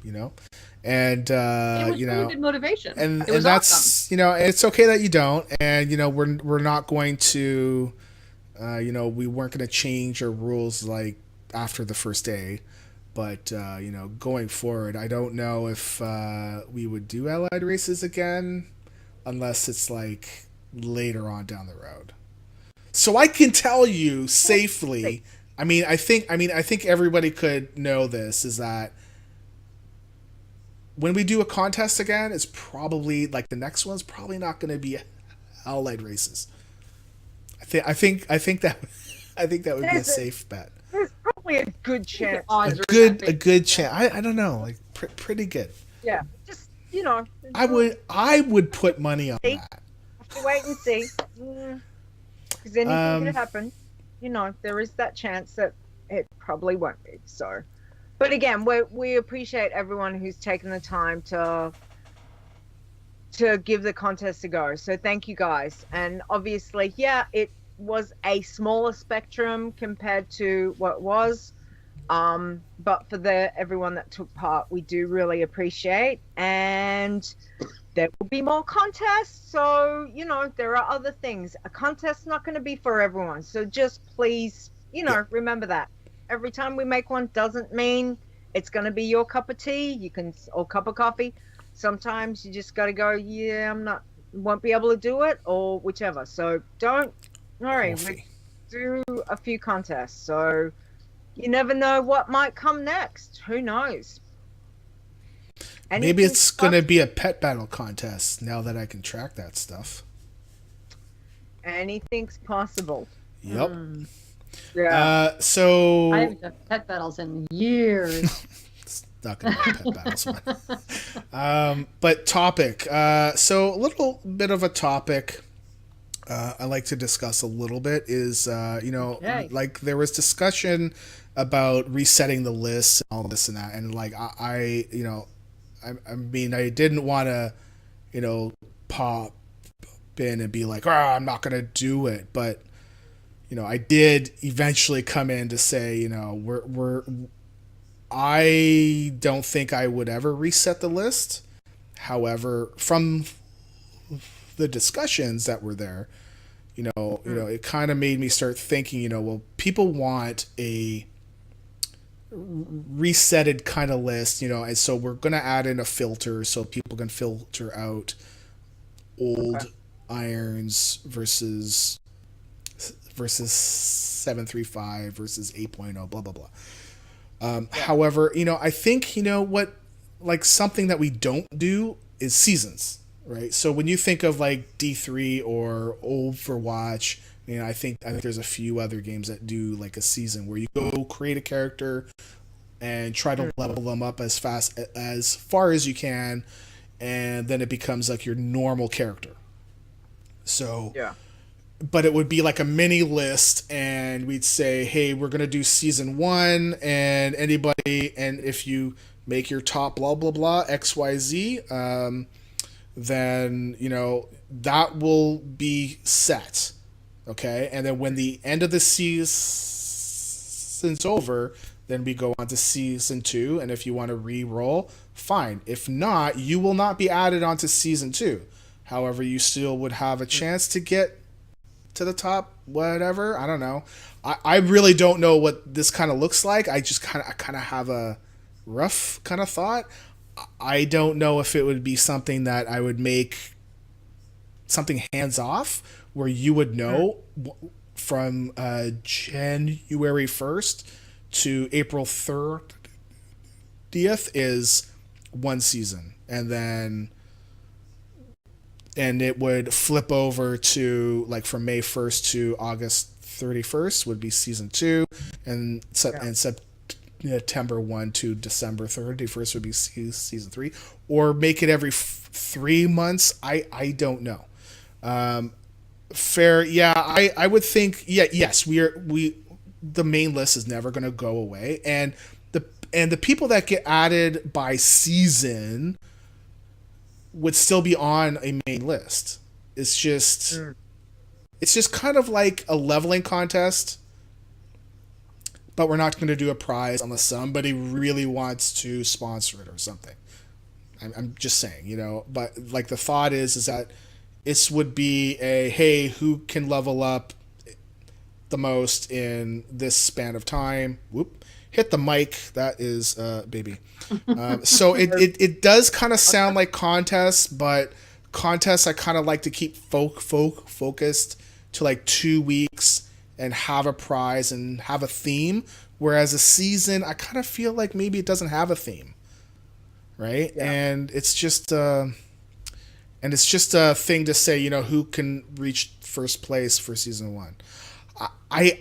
And it was really good motivation. And it was that's awesome. It's okay that you don't. And we're not going to we weren't going to change our rules after the first day. But going forward, I don't know if we would do allied races again unless it's later on down the road. So I can tell you safely, I think everybody could know this, is that when we do a contest again, it's probably the next one's probably not going to be allied races. I think that would be a safe bet. There's probably a good chance. A good chance. I don't know, pretty good. Yeah, just I would put money on that. Have to wait and see. Because anything could happen. There is that chance that it probably won't be. So, but again, we appreciate everyone who's taken the time to give the contest a go. So thank you guys. And obviously, it was a smaller spectrum compared to what it was. But for everyone that took part, we do really appreciate, and there will be more contests. So, there are other things. A contest's not going to be for everyone. So just please, remember that. Every time we make one doesn't mean it's going to be your cup of tea. Or cup of coffee. Sometimes you just got to go, I'm not won't be able to do it, or whichever. So don't worry. We do a few contests, so you never know what might come next. Who knows? Maybe it's going to be a pet battle contest now that I can track that stuff. Anything's possible. Yep. Yeah. So I haven't done pet battles in years. It's not going to be pet battles, man. But topic. So a little bit of a topic I like to discuss a little bit is, like there was discussion about resetting the list and all this and that. And like, I mean, I didn't want to, pop in and be like, I'm not going to do it. But, I did eventually come in to say, I don't think I would ever reset the list. However, from the discussions that were there, it kind of made me start thinking, well, people want a resetted kind of list, and so we're going to add in a filter so people can filter out old irons versus 735 versus 8.0, blah, blah, blah. However, I think, what, like something that we don't do is seasons, right? So when you think of like D3 or Overwatch, I think there's a few other games that do like a season where you go create a character and try to level them up as far as you can, and then it becomes like your normal character. So but it would be like a mini list, and we'd say, hey, we're going to do season 1, and anybody, and if you make your top blah, blah, blah, XYZ, then, that will be set. Okay. And then when the end of the season's over, then we go on to season 2. And if you want to re-roll, fine. If not, you will not be added onto season 2. However, you still would have a chance to get to the top, whatever. I don't know. I really don't know what this kind of looks like. I just kind of have a rough kind of thought. I don't know if it would be something that I would make something hands off where you would know from January 1st to April 30th is one season, and it would flip over to like from May 1st to August 31st would be season 2, and September 1 to December 31st would be season 3, or make it every 3 months. I don't know. Fair. Yeah. I would think, yes, the main list is never going to go away. And the people that get added by season would still be on a main list. It's just kind of like a leveling contest, but we're not going to do a prize unless somebody really wants to sponsor it or something. I'm just saying, but like the thought is that it would be a, hey, who can level up the most in this span of time? Whoop. Hit the mic. That is baby. So it does kind of sound like contests, but contests I kind of like to keep focused to like 2 weeks and have a prize and have a theme. Whereas a season, I kind of feel like maybe it doesn't have a theme, right? Yeah. And it's just a thing to say, who can reach first place for season 1. I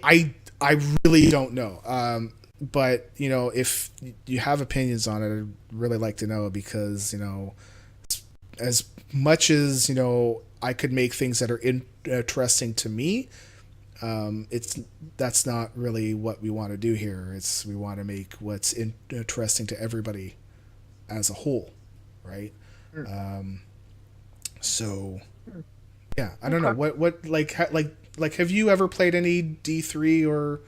really don't know. But, if you have opinions on it, I'd really like to know, because, as much as, I could make things that are interesting to me, that's not really what we want to do here. We want to make what's interesting to everybody as a whole, right? So, yeah, I don't know what like have you ever played any D3 or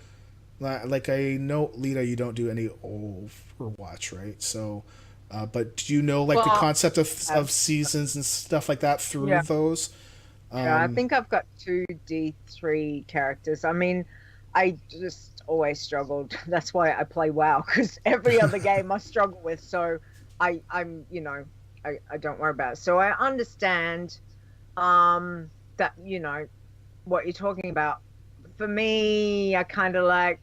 like I know, Leeta, you don't do any Overwatch, right? So, but do you know like the concept of seasons and stuff like that through those? I think I've got 2 D3 characters. I mean, I just always struggled. That's why I play WoW, because every other game I struggle with. So I don't worry about it. So I understand that what you're talking about. For me, I kind of like,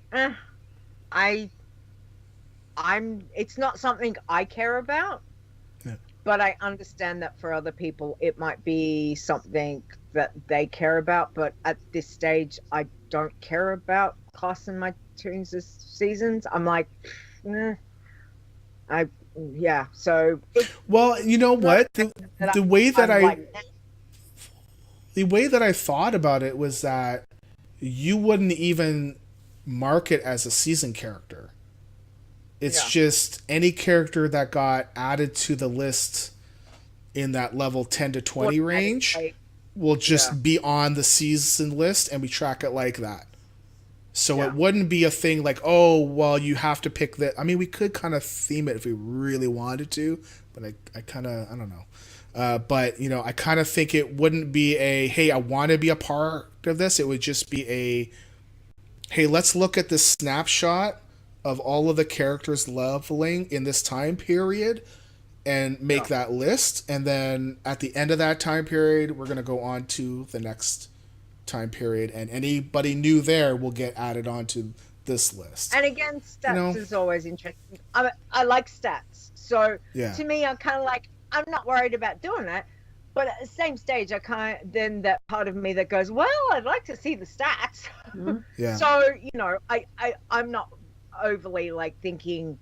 it's not something I care about, but I understand that for other people, it might be something that they care about. But at this stage, I don't care about classing my toons as seasons. I'm like, So well, you know what? The way that the way that I thought about it was that you wouldn't even mark it as a season character. It's just any character that got added to the list in that level 10 to 20 range will just be on the season list, and we track it like that. So it wouldn't be a thing like, oh, well, you have to pick that. I mean, we could kind of theme it if we really wanted to, but I kind of, I don't know. But, I kind of think it wouldn't be a, hey, I want to be a part of this. It would just be a, hey, let's look at this snapshot of all of the characters leveling in this time period and make that list. And then at the end of that time period, we're going to go on to the next time period. And anybody new there will get added onto this list. And again, stats is always interesting. I like stats. So to me, I'm kind of like, I'm not worried about doing that. But at the same stage, then that part of me that goes, well, I'd like to see the stats. Mm-hmm. Yeah. So, I'm not overly like thinking,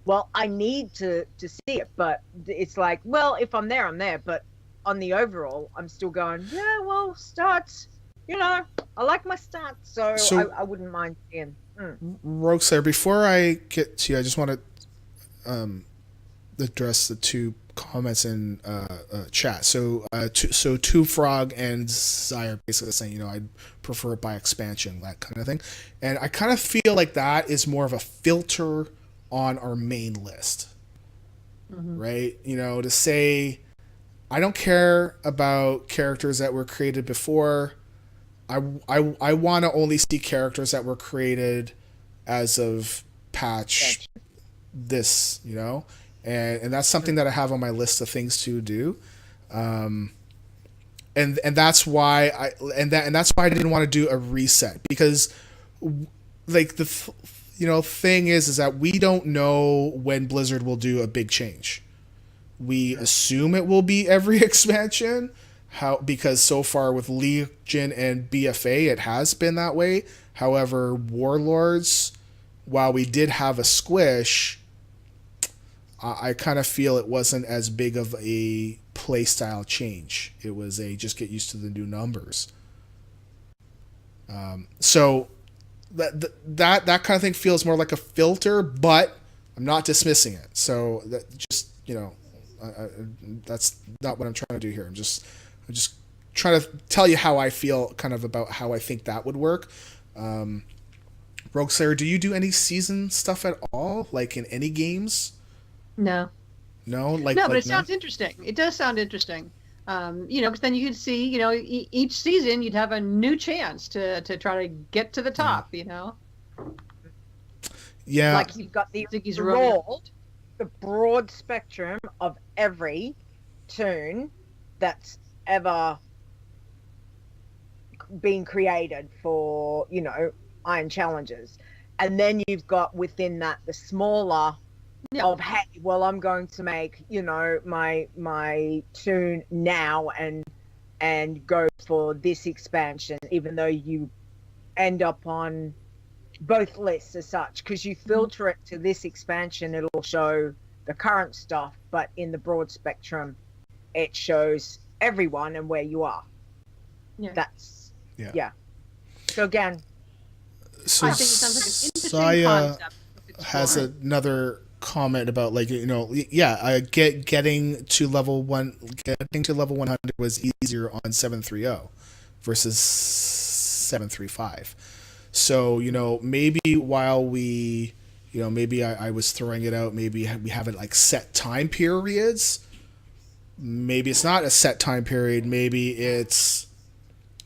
well, I need to see it. But it's like, well, if I'm there, I'm there. But on the overall, I'm still going, yeah, well, stats, I like my stats. So I wouldn't mind seeing. Rogueslayer, before I get to you, I just want to address the two comments in chat. So Two Frog and Zyre basically saying, I'd prefer it by expansion, that kind of thing. And I kind of feel like that is more of a filter on our main list. Right? To say, I don't care about characters that were created before. I want to only see characters that were created as of patch this, and that's something that I have on my list of things to do, and that's why that's why I didn't want to do a reset, because like the thing is that we don't know when Blizzard will do a big change. We assume it will be every expansion, because so far with Legion and BFA it has been that way. However, Warlords, while we did have a squish, I kind of feel it wasn't as big of a playstyle change. It was a just get used to the new numbers. So that kind of thing feels more like a filter, but I'm not dismissing it. So that just that's not what I'm trying to do here. I'm just trying to tell you how I feel kind of about how I think that would work. Rogueslayer, do you do any season stuff at all, like in any games? No, but it sounds interesting. It does sound interesting. Because then you could see, each season you'd have a new chance to try to get to the top. Yeah. Like you've got the broad spectrum of every toon that's ever been created for, Iron Challenges. And then you've got within that the smaller of, hey, well, I'm going to make, my toon now and go for this expansion, even though you end up on both lists as such, because you filter it to this expansion, it'll show the current stuff, but in the broad spectrum, it shows everyone and where you are. That's So again, so I think it sounds like an interesting concept. Has another comment about getting to level 100 was easier on 730 versus 735. So maybe while we maybe I was throwing it out, maybe we have it like set time periods. Maybe it's not a set time period. Maybe it's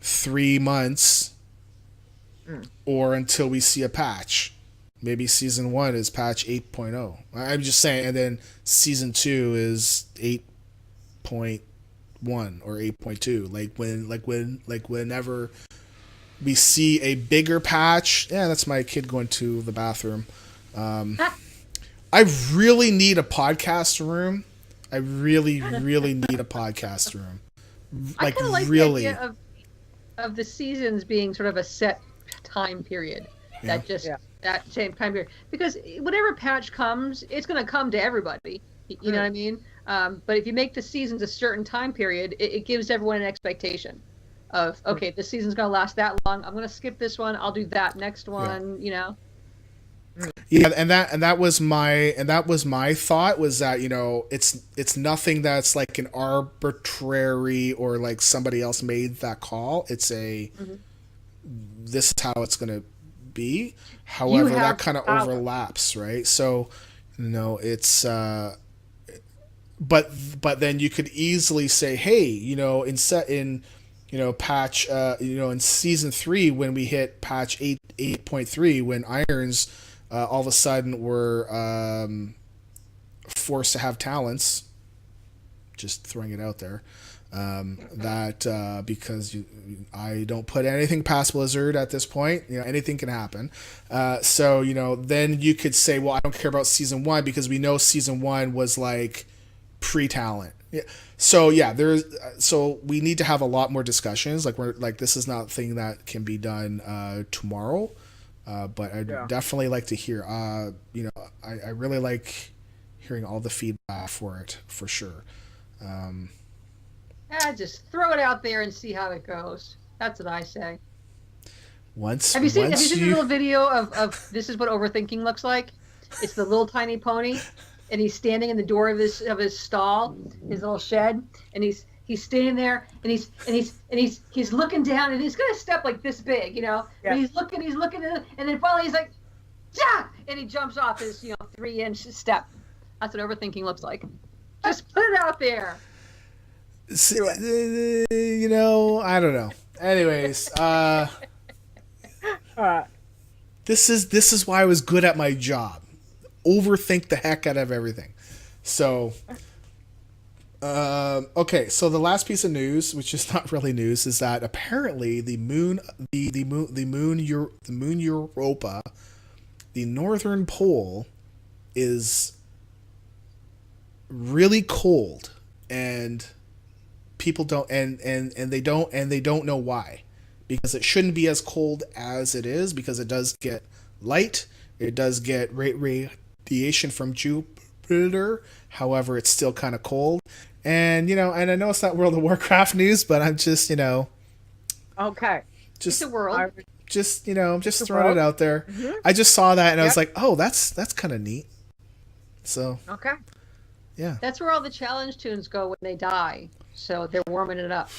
3 months or until we see a patch. Maybe season 1 is patch 8.0. I'm just saying, and then season 2 is 8.1 8.1 or 8.2. Whenever we see a bigger patch, yeah, that's my kid going to the bathroom. I really need a podcast room. I really need a podcast room. I kind of like really. the idea of the seasons being sort of a set time period. That same time period. Because whatever patch comes, it's going to come to everybody. You know what I mean? But if you make the seasons a certain time period, it gives everyone an expectation of, okay, this season's going to last that long. I'm going to skip this one. I'll do that next one, you know? Yeah, and that was my thought, was that, you know, it's nothing that's like an arbitrary or like somebody else made that call. It's this is how it's going to be. However, that kind of overlaps, right? So, you know, it's but then you could easily say, hey, you know, in patch in season 3, when we hit patch 8.3, when irons all of a sudden were forced to have talents, just throwing it out there, because I don't put anything past Blizzard at this point. You know, anything can happen. So, you know, then you could say, well, I don't care about season 1 because we know season 1 was like pre-talent. Yeah. So yeah, so we need to have a lot more discussions. This is not a thing that can be done tomorrow. But I'd definitely like to hear, you know, I really like hearing all the feedback for it, for sure. Just throw it out there and see how it goes. That's what I say. Have you seen the little video of this is what overthinking looks like? It's the little tiny pony, and he's standing in the door of his stall, his little shed, and he's standing there, and he's looking down, and he's gonna step like this big, you know. Yeah. But he's looking, and then finally he's like, yeah, and he jumps off his 3-inch step. That's what overthinking looks like. Just put it out there. You know, I don't know. Anyways, this is why I was good at my job. Overthink the heck out of everything. So. Okay, so the last piece of news, which is not really news, is that apparently the moon Europa, the northern pole, is really cold, and people don't and they don't know why, because it shouldn't be as cold as it is, because it does get light, it does get radiation from Jupiter. However, it's still kind of cold. And, you know, and I know it's not World of Warcraft news, but I'm just, you know. Okay. Just the world. Just, you know, just throwing it out there. Mm-hmm. I just saw that and I was like, oh, that's kind of neat. So. Okay. Yeah. That's where all the challenge tunes go when they die. So they're warming it up.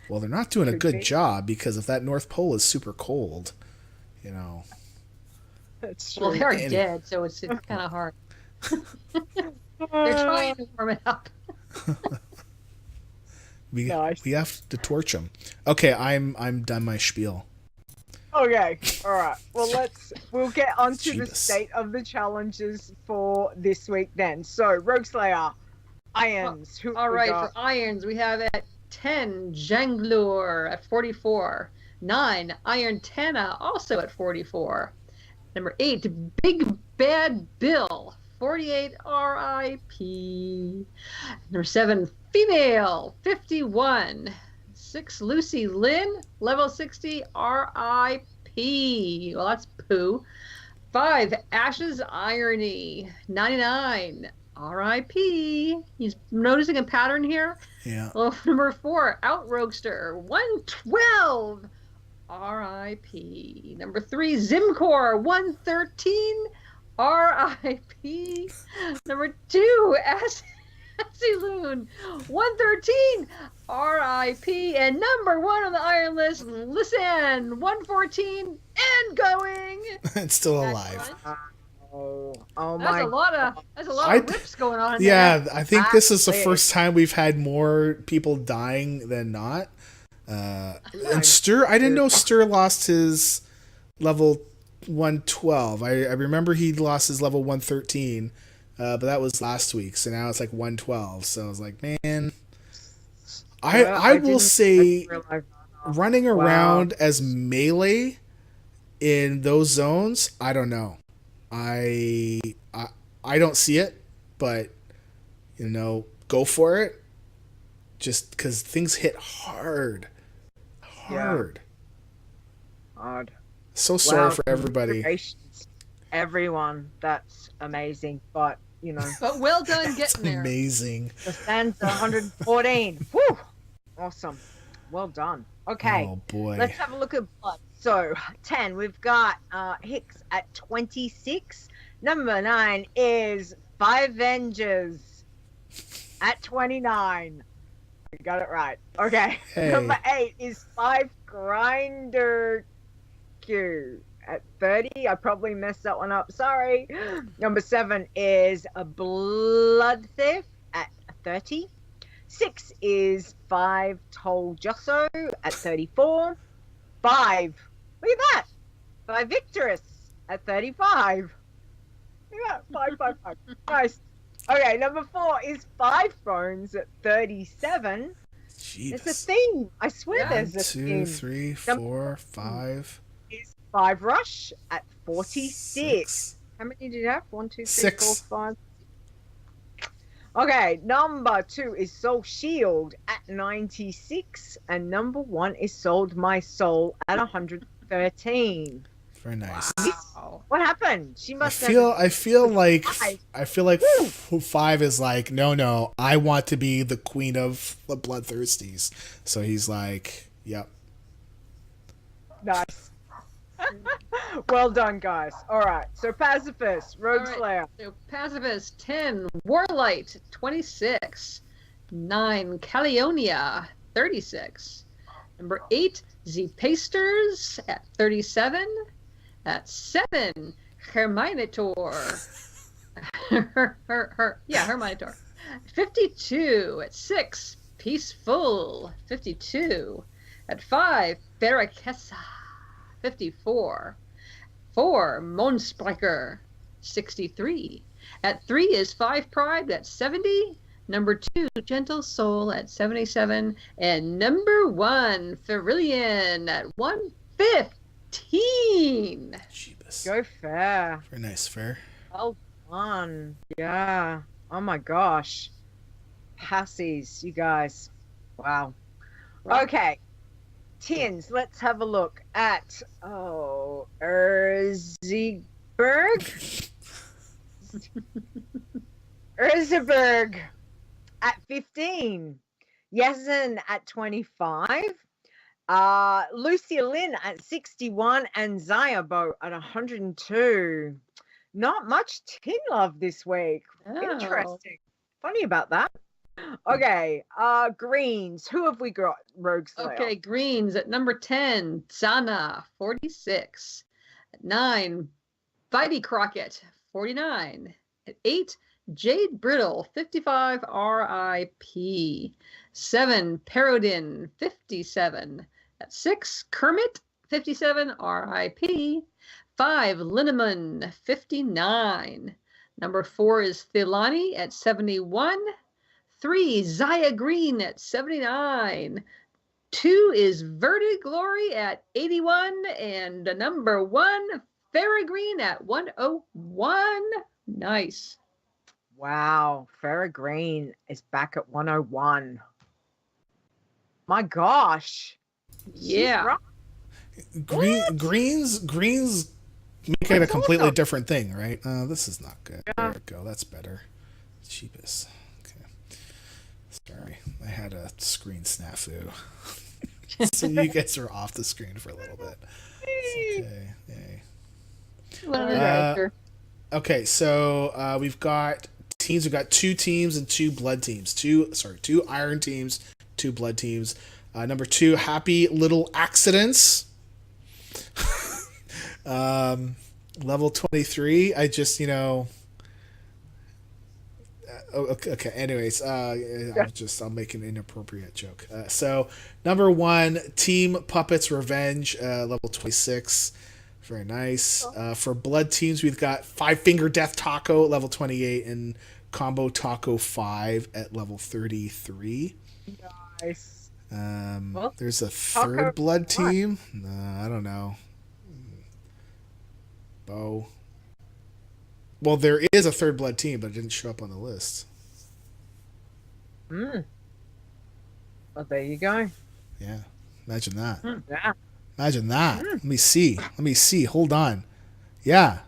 Well, they're not doing a good job, because if that North Pole is super cold, you know. That's true. Well, they are dead, so it's kind of hard. They're trying to warm it up. we have to torch them. Okay, I'm done my spiel. Okay, all right. Well, we'll get onto the state of the challenges for this week then. So, Rogueslayer, Irons. All right, for Irons, we have at 10 Janglur at 44. 9 Iron Tana, also at 44. Number 8, Big Bad Bill, 48, R.I.P. Number 7, Female, 51. 6, Lucy Lynn, level 60, R.I.P. Well, that's poo. 5, Ashes Irony, 99, R.I.P. He's noticing a pattern here. Yeah. Well, number 4, Outroguester, 112. R.I.P. Number 3, Zimcor, 113. R.I.P. Number 2, Asiloon, 113. R.I.P. And number 1 on the Iron list, listen, 114 and going. It's still alive. Oh my! There's a lot of rips going on. Yeah, there. I think this is the first time we've had more people dying than not. And Stir, I didn't know Stir lost his level 112. I remember he lost his level 113 but that was last week. So now it's like 112. So I was like, man, I will say running around as melee in those zones, I don't know. I don't see it, but go for it. Just because things hit hard. Hard. So sorry for everybody. Everyone, that's amazing. But but well done getting there. Amazing. The stands 114. Whew. Awesome. Well done. Okay. Oh boy. Let's have a look at blood. So 10. We've got Hicks at 26. Number 9 is Five Vengers at 29. You got it right. Okay. Hey. Number 8 is 5 Grinder Q at 30. I probably messed that one up. Sorry. Number 7 is a Blood Thief at 30. 6 is 5 Toll Josso at 34. 5. Look at that. 5 Victorous at 35. Look at that. 5. Nice. Okay, number 4 is 5 Bones at 37. Jeez. It's a theme. I swear there's a 2, theme. 3, 4, 5. Is 5 Rush at 46. 6. How many did you have? 1, 2, 3, 6. 4, 5. Okay, number 2 is Soul Shield at 96. And number 1 is Sold My Soul at 113. Very nice. Wow. What happened? She must I feel like 5 is like, no, I want to be the queen of the bloodthirsties. So he's like, yep. Nice. Well done, guys. All right. So Pacifist, Rogueslayer. Right. So Pacifist 10, Warlight 26, 9 Calionia 36, number 8 Z-Pasters at 37. At 7, Herminitor. Herminitor. 52. At 6, Peaceful. 52. At 5, Barakessa. 54. 4, Monsprecher. 63. At 3 is 5 Pride at 70. Number 2, Gentle Soul at 77. And number 1, Ferillion at 150. Jeebus. Go fair. Very nice, fair. Well done. Yeah. Oh my gosh. Passies, you guys. Wow. Okay. Tins, let's have a look at Erzeberg. Erzeberg at 15. Yezen at 25. Lucia Lynn at 61 and Zayabo at 102. Not much tin love this week. Oh. Interesting. Funny about that. Okay, greens. Who have we got? Rogueslayer. Okay, greens at number 10, Zana, 46. At 9, Bitey Crockett, 49. At 8, Jade Brittle, 55 RIP. 7, Parodin, 57. At 6, Kermit, 57 RIP. 5, Linneman, 59. Number 4 is Thilani at 71. 3, Zaya Green at 79. 2 is Verdi Glory at 81. And number 1, Farrah Green at 101. Nice. Wow, Farrah Green is back at 101. My gosh. Yeah. Greens make it a completely different thing, right? This is not good. Yeah. There we go. That's better. Cheapest. Okay. Sorry, I had a screen snafu. So you guys are off the screen for a little bit. It's okay. Okay, so we've got teams. We've got 2 teams and 2 blood teams. 2 iron teams, 2 blood teams. Number 2, Happy Little Accidents. Level 23. I just, okay. Anyways, I'll make an inappropriate joke. So number 1, Team Puppets Revenge, level 26. Very nice. For blood teams, we've got 5-Finger Death Taco at level 28 and Combo Taco 5 at level 33. Nice. There's a third blood team. I don't know. Bow. Well, there is a third blood team, but it didn't show up on the list. Well, there you go. Yeah. Imagine that. Yeah. Imagine that. Let me see. Hold on. Yeah.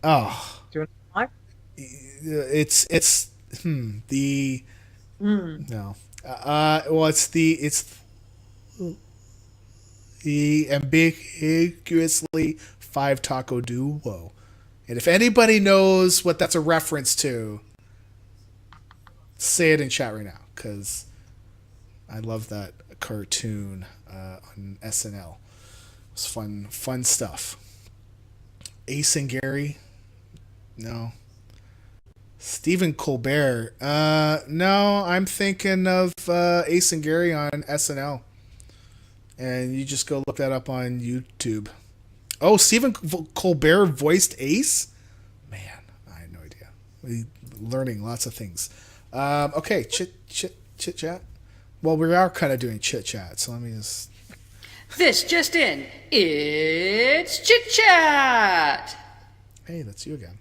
Oh. Do you want It's the no. Well, it's the ambiguously 5 taco duo. And if anybody knows what that's a reference to, say it in chat right now, because I love that cartoon on SNL. It was fun stuff. Ace and Gary? No. Stephen Colbert? No, I'm thinking of Ace and Gary on SNL. And you just go look that up on YouTube. Oh, Stephen Colbert voiced Ace? Man, I had no idea. We're learning lots of things. Okay, chit chat. Well, we are kind of doing chit chat, so let me just. This just in. It's chit chat. Hey, that's you again.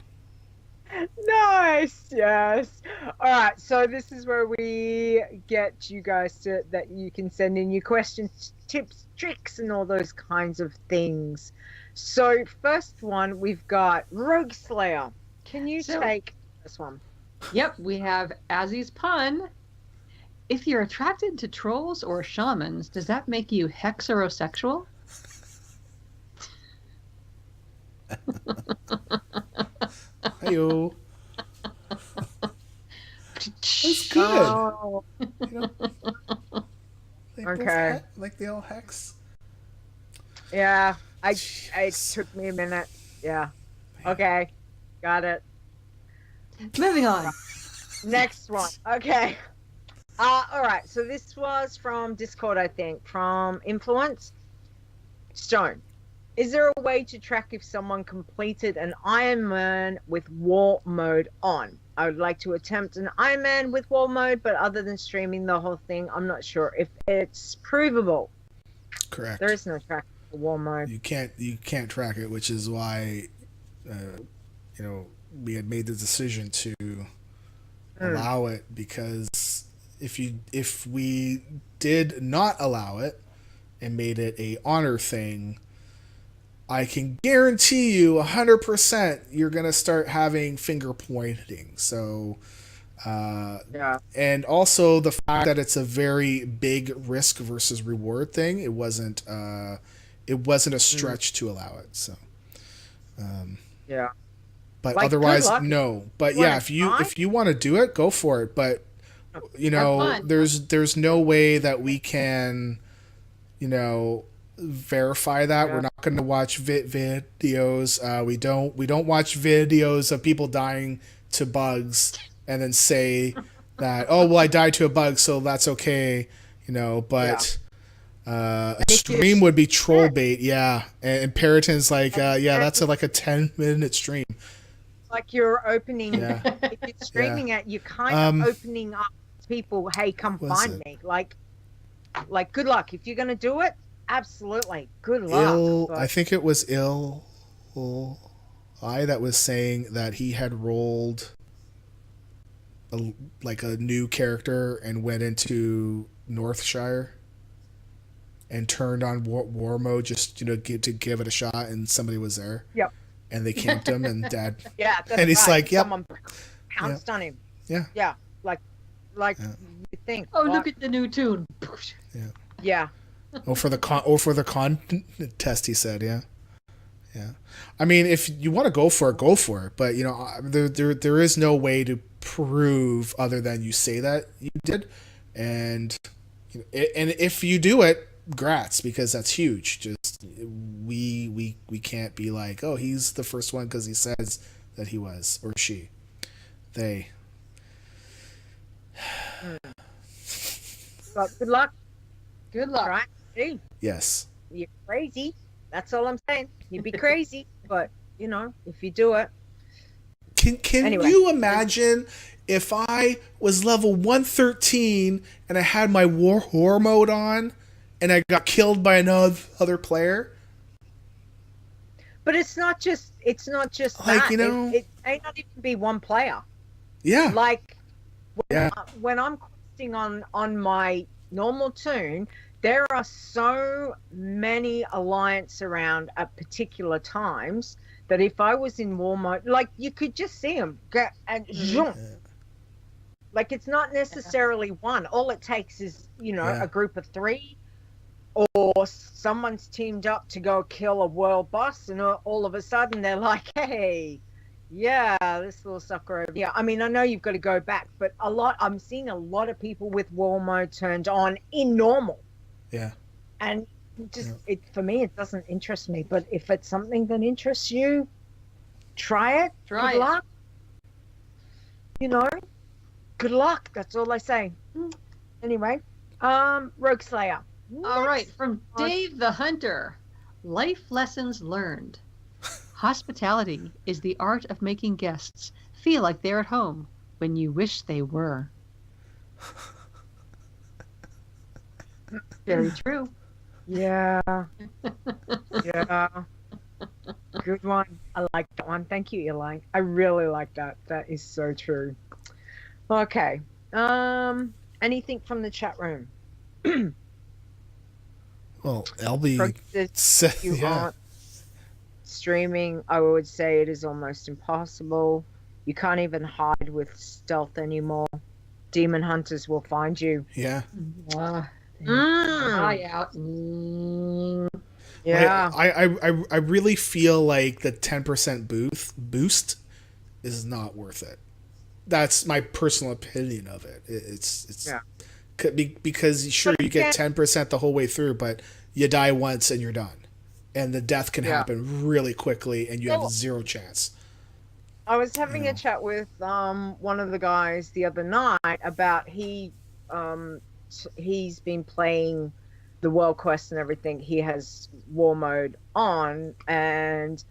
Nice, yes. All right, so this is where we get you guys that you can send in your questions, tips, tricks, and all those kinds of things. So first one, we've got Rogueslayer. Can you take this one? Yep, we have Azzy's pun. If you're attracted to trolls or shamans, does that make you hexerosexual? Hey-o. That's good. Oh. Okay. Like the old hex. Yeah, it took me a minute. Yeah. Okay, got it. Moving on. Next one. Okay. All right. So this was from Discord, I think, from Influence. Stone. Is there a way to track if someone completed an Iron Man with war mode on? I would like to attempt an Iron Man with war mode, but other than streaming the whole thing, I'm not sure if it's provable. Correct. There is no track for war mode. You can't track it, which is why, we had made the decision to allow it, because if we did not allow it and made it a honor thing, I can guarantee you 100% you're going to start having finger pointing. So, yeah. And also the fact that it's a very big risk versus reward thing. It wasn't a stretch to allow it. So, yeah. But like, otherwise, no. But yeah, if you want to do it, go for it. But there's no way that we can, verify that. Yeah. We're not going to watch videos. We don't watch videos of people dying to bugs and then say that, oh well, I died to a bug, so that's okay, But a stream would be troll bait, yeah. And Periton's like, that's like a 10-minute stream. Like you're opening, if you're streaming it, you're kind of opening up to people. Hey, come find me. Like, good luck if you're going to do it. Absolutely. Good luck. I think it was I that was saying that he had rolled a new character and went into Northshire and turned on war mode just to give it a shot, and somebody was there. Yep. And they camped him, and Dad. Yeah. And he's like, "Yep." Someone pounced on him. Yeah. Yeah. Like you think. Oh, look at the new tune. Yeah. Yeah. For the contest, he said, yeah. I mean, if you want to go for it, go for it. But there is no way to prove other than you say that you did, and and if you do it, grats, because that's huge. Just we can't be like, oh, he's the first one because he says that he was, or she, they. But good luck. Good luck. Right? Hey, yes. you're crazy. That's all I'm saying. You'd be crazy, but if you do it. Can you imagine if I was level 113 and I had my war mode on and I got killed by another player? But it's not just like, that. It may not even be one player. Yeah. Like when I'm questing on my normal toon, there are so many alliance around at particular times that if I was in war mode, like you could just see them get and zoom. Like it's not necessarily one. All it takes is a group of 3, or someone's teamed up to go kill a world boss, and all of a sudden they're like, "Hey, yeah, this little sucker over here." I mean, I know you've got to go back, but I'm seeing a lot of people with war mode turned on in normal. Yeah. And for me, it doesn't interest me. But if it's something that interests you, try it. Good luck. Good luck. That's all I say. Anyway, Rogueslayer. All right, from Dave the Hunter. Life lessons learned. Hospitality is the art of making guests feel like they're at home when you wish they were. Very true. Yeah. Yeah. Good one. I like that one. Thank you, Eli. I really like that. That is so true. Okay. Anything from the chat room? Well, LB said, aren't streaming, I would say it is almost impossible. You can't even hide with stealth anymore. Demon hunters will find you. Yeah. Eye out. Yeah. I really feel like the 10% boost is not worth it. That's my personal opinion of it. It's because sure you get 10% the whole way through, but you die once and you're done, and the death can happen really quickly, and you have zero chance. I was having a chat with one of the guys the other night about he's been playing the world quest and everything. He has war mode on, and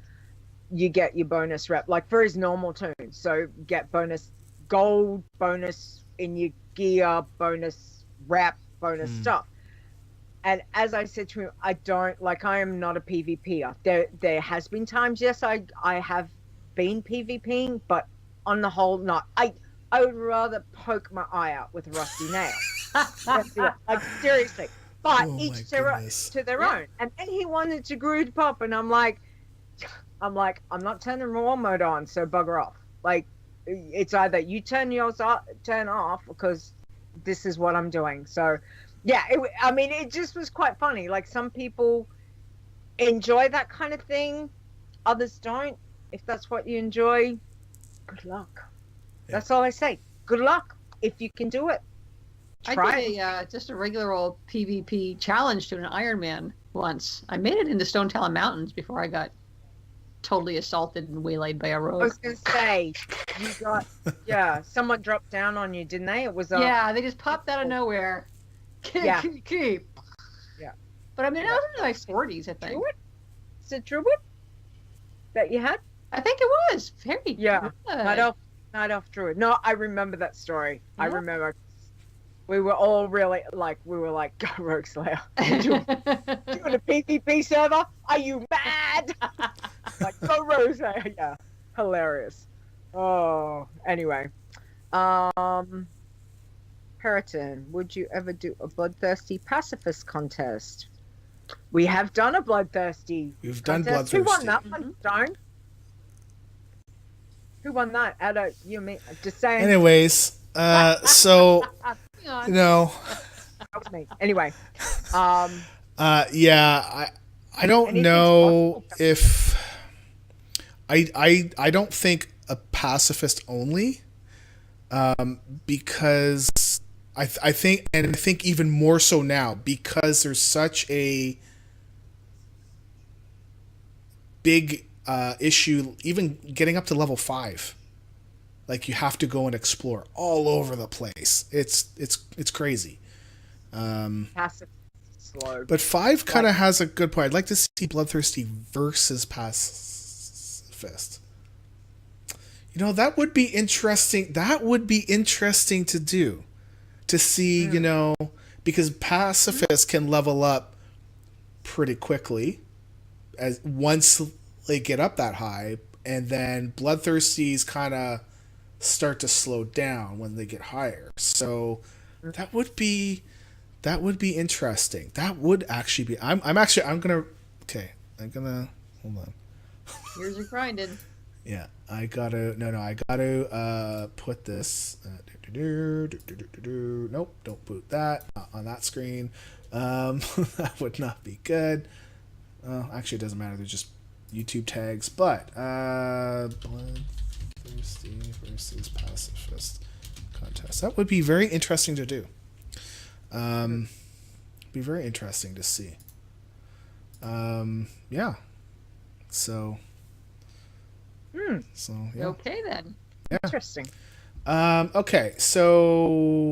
you get your bonus rep like for his normal turn. So get bonus gold, bonus in your gear, bonus rep, bonus stuff. And as I said to him, I am not a PvPer. There has been times, yes, I have been PvPing, but on the whole, not. I would rather poke my eye out with a rusty nail. Like seriously. But each to their own. And then he wanted to group up, and I'm like, I'm not turning war mode on, so bugger off. Like, it's either you turn off, because this is what I'm doing. So, yeah, it just was quite funny. Like, some people enjoy that kind of thing, others don't. If that's what you enjoy, good luck. Yeah. That's all I say. Good luck if you can do it. Try I did just a regular old PvP challenge to an Iron Man once. I made it into Stone Talon Mountains before I got totally assaulted and waylaid by a rogue. I was going to say, you got, someone dropped down on you, didn't they? It was they just popped out of nowhere. Keep. Yeah. But I mean, I was in my 40s, I think. Druid? Is it Druid that you had? I think it was. Very good. Night Elf Druid. No, I remember that story. Yeah. I remember. We were all really go Rogueslayer. Doing a PvP server? Are you mad? Go Rogueslayer. Yeah. Hilarious. Oh, anyway. Periton, would you ever do a bloodthirsty pacifist contest? We have done a bloodthirsty We've done contest. bloodthirsty. Who won that one, Stone? Who won that? You mean just saying. Anyways, so that was me. Anyway, I don't know if I don't think a pacifist only, because I think even more so now, because there's such a big issue even getting up to level 5. Like, you have to go and explore all over the place. It's crazy. Passive. slow. But 5 kind of has a good point. I'd like to see Bloodthirsty versus Pacifist. You know, that would be interesting. That would be interesting to do. To see, you know, because Pacifist can level up pretty quickly as once they get up that high, and then Bloodthirsty's kind of start to slow down when they get higher. So that would be interesting. That would actually be. I'm gonna hold on. Here's your grinded. Yeah, I gotta put this. Nope, don't put that on that screen. That would not be good. Actually, it doesn't matter. They're just YouTube tags. But Bloodthirsty versus Pacifist contest. That would be very interesting to do. Be very interesting to see. Yeah. So. So yeah. Okay then. Yeah. Interesting. Okay, so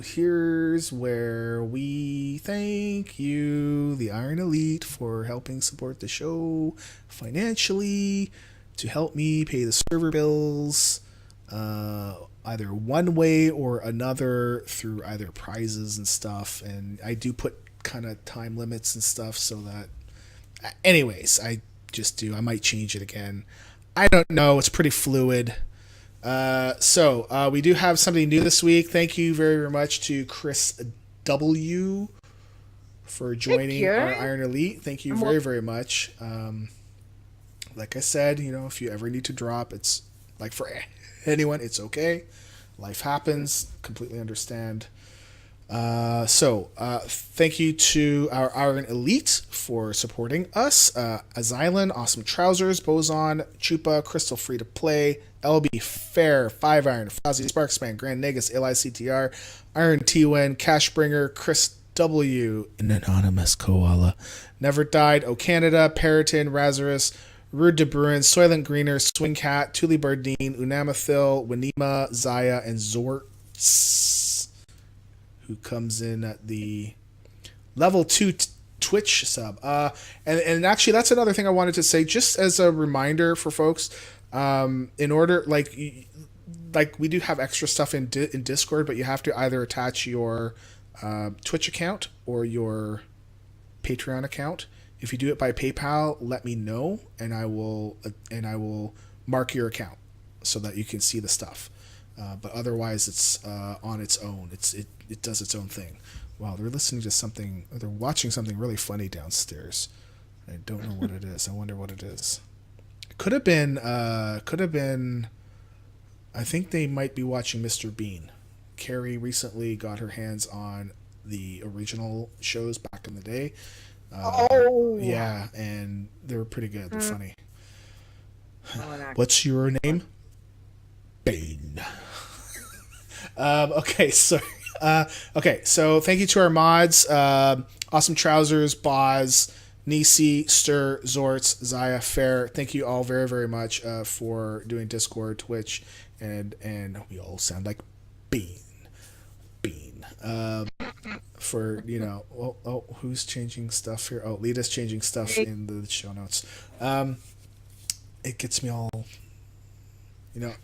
here's where we thank you, the Iron Elite, for helping support the show financially to help me pay the server bills, either one way or another through either prizes and stuff. And I do put kind of time limits and stuff so that, anyways, I might change it again. I don't know. It's pretty fluid. So we do have something new this week. Thank you very, very much to Chris W for joining our Iron Elite. Thank you very, very much. Like I said, you know, if you ever need to drop, it's like for anyone, it's okay. Life happens. Completely understand. So thank you to our Iron Elite for supporting us. Azylon, Awesome Trousers, Boson, Chupa, Crystal Free to Play, LB Fair, 5 Iron, Fozzie, Sparkspan, Grand Negus, LICTR, Iron T-Wen, Cashbringer, Chris W, an anonymous koala, Never Died, O Canada, Periton, Razarus, Rude de Bruin, Soylent Greener, Swing Cat, Tuli Bardine, Unamathil, Winima, Zaya, and Zorts, who comes in at the level 2 Twitch sub. And actually, that's another thing I wanted to say, just as a reminder for folks. In order, like we do have extra stuff in Discord, but you have to either attach your Twitch account or your Patreon account. If you do it by PayPal, let me know, and I will mark your account so that you can see the stuff. But otherwise, it's on its own. It does its own thing. Wow, they're listening to something. Or they're watching something really funny downstairs. I don't know what it is. I wonder what it is. Could have been. I think they might be watching Mr. Bean. Carrie recently got her hands on the original shows back in the day. Yeah, and they were pretty good. They're funny. What's your name? Bane. Okay, so thank you to our mods, Awesome Trousers, Boz, Nisi, Stir, Zorts, Zaya, Fair. Thank you all very, very much for doing Discord, Twitch, and we all sound like Bean. For, you know, who's changing stuff here? Oh, Leeta's changing stuff in the show notes. It gets me all, you know,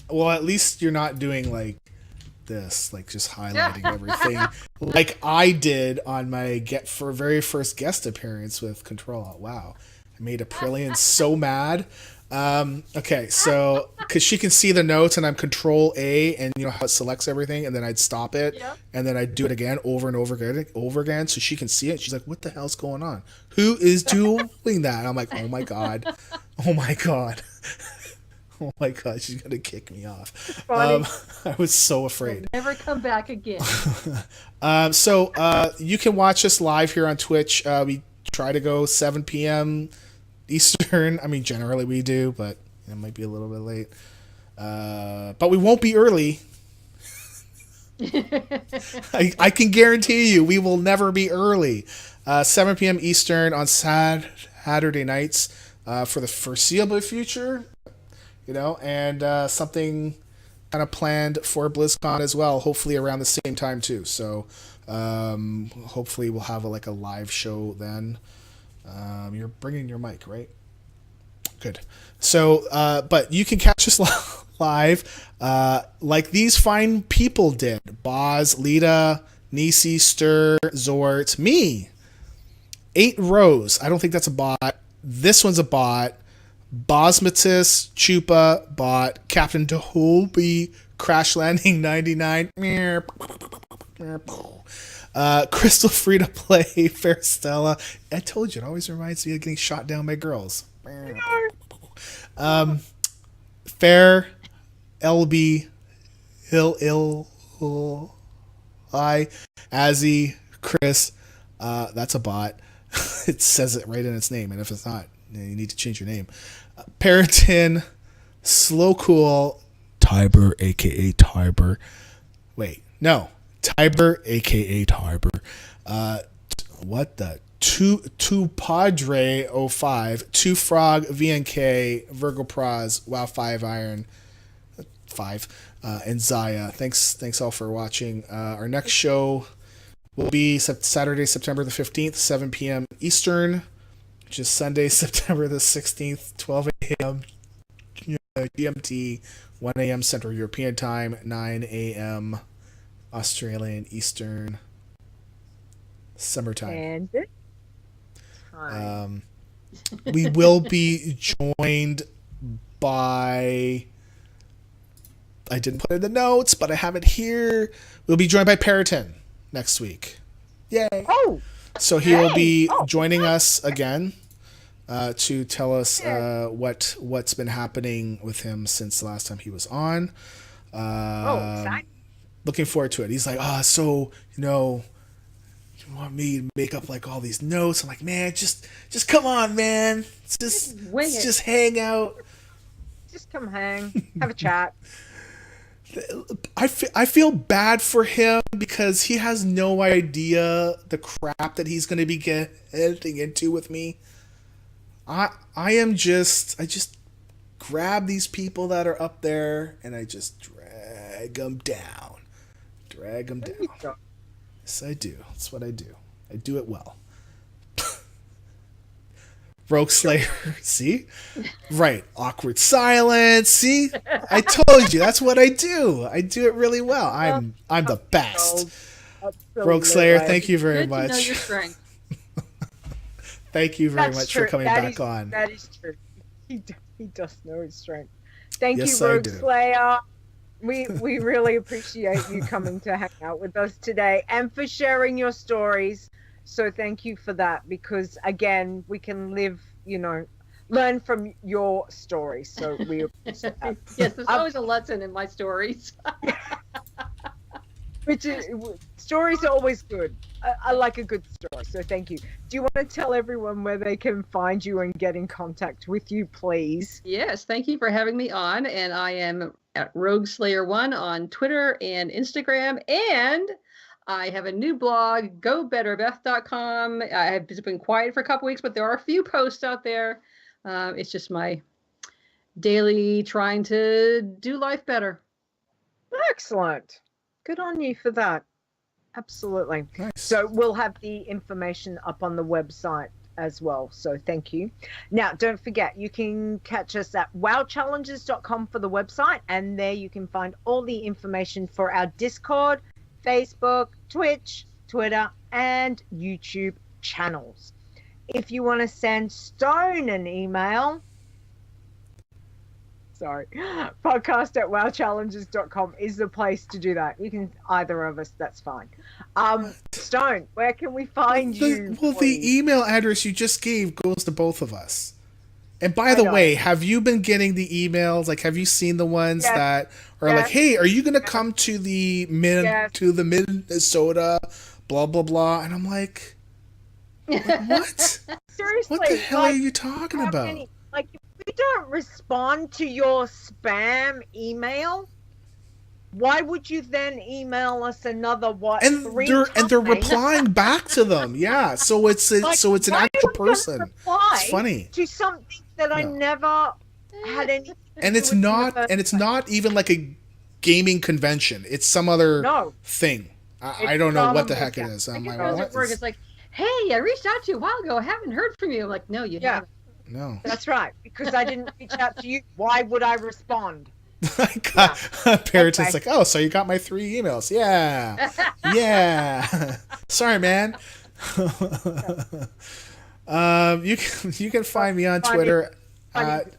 well, at least you're not doing like this, like just highlighting everything like I did on my very first guest appearance with Control Alt. Wow, I made Aprillian so mad. Okay, so because she can see the notes and I'm Control A, and you know how it selects everything, and then I'd stop it, and then I'd do it again over and over again so she can see it. She's like, what the hell's going on? Who is doing that? And I'm like, oh my god, oh my god. Oh my god, she's gonna kick me off. I was so afraid. Never come back again. So you can watch us live here on Twitch. We try to go 7 p.m. Eastern. I mean, generally we do, but it might be a little bit late. But we won't be early. I can guarantee you we will never be early. 7 p.m. Eastern on Saturday nights for the foreseeable future. You know, and something kind of planned for BlizzCon as well, hopefully around the same time too. So Hopefully we'll have a live show then. You're bringing your mic, right? Good. So, but you can catch us live, like these fine people did. Boz, Leeta, Nisi, Stir, Zort, me. 8 Rose. I don't think that's a bot. This one's a bot. Bosmatis, Chupa, bot. Captain Toby, Crash Landing 99. Crystal Free to Play, Fair Stella. I told you, it always reminds me of getting shot down by girls. Fair, LB, I, Azzy, Chris. That's a bot. It says it right in its name, and if it's not, you need to change your name. Periton, Slow Cool, Tiber, aka Tiber. Wait, no. Tiber, aka Tiber. What the? Two Padre 05, 2 Frog, VNK, Virgo Praz, WoW 5 Iron 5, and Zaya. Thanks all for watching. Our next show will be Saturday, September the 15th, 7 p.m. Eastern, which is Sunday, September the 16th, 12 a.m. GMT, 1 a.m. Central European Time, 9 a.m. Australian Eastern Summertime. And we will be joined by, I didn't put it in the notes, but I have it here. We'll be joined by Periton next week. Yay. Oh. So he will be joining us again to tell us what's been happening with him since the last time he was on. Exciting. Looking forward to it. He's like, so, you want me to make up all these notes? I'm like, man, just come on, man. Just hang out. Just come hang. Have a chat. I feel bad for him because he has no idea the crap that he's going to be getting into with me. I just grab these people that are up there and I just drag them down. Yes, I do. That's what I do. I do it well. Rogueslayer, see? Right. Awkward silence, see? I told you, that's what I do. I do it really well. I'm the best. Rogueslayer, thank you very much. Good to know your strength. Thank you very much for coming back on. That is true. He does know his strength. Thank Yes, you, I do. Rogueslayer. We really appreciate you coming to hang out with us today and for sharing your stories. So thank you for that, because again, we can learn from your stories. So we appreciate that. Yes, there's always a lesson in my stories. Stories are always good. I like a good story, so thank you. Do you want to tell everyone where they can find you and get in contact with you, please? Yes, thank you for having me on. And I am at Rogueslayer1 on Twitter and Instagram. And I have a new blog, gobetterbeth.com. I have been quiet for a couple weeks, but there are a few posts out there. It's just my daily trying to do life better. Excellent. Good on you for that. Absolutely. Nice. So we'll have the information up on the website as well. So thank you. Now, don't forget, you can catch us at wowchallenges.com for the website. And there you can find all the information for our Discord, Facebook, Twitch, Twitter, and YouTube channels. If you want to send Stone an email, podcast@wowchallenges.com is the place to do that. You can either of us, that's fine. Stone, where can we find you? Well, the email address you just gave goes to both of us. And by the way, have you been getting the emails? Have you seen the ones that are like, "Hey, are you going to come to the Minnesota blah blah blah?" And I'm like, what? Seriously, what the hell are you talking about? If we don't respond to your spam email, why would you then email us another they're replying back to them. Yeah, so it's an actual person. It's funny to something that I never had any. And it's not even like a gaming convention. It's some other thing. I don't know what the heck it is. I'm like, what? It's like, hey, I reached out to you a while ago. I haven't heard from you. I'm like, no, you haven't. No. That's right. Because I didn't reach out to you. Why would I respond? Parrotin's like, oh, so you got my 3 emails. Yeah. Yeah. Sorry, man. You can find me on Twitter at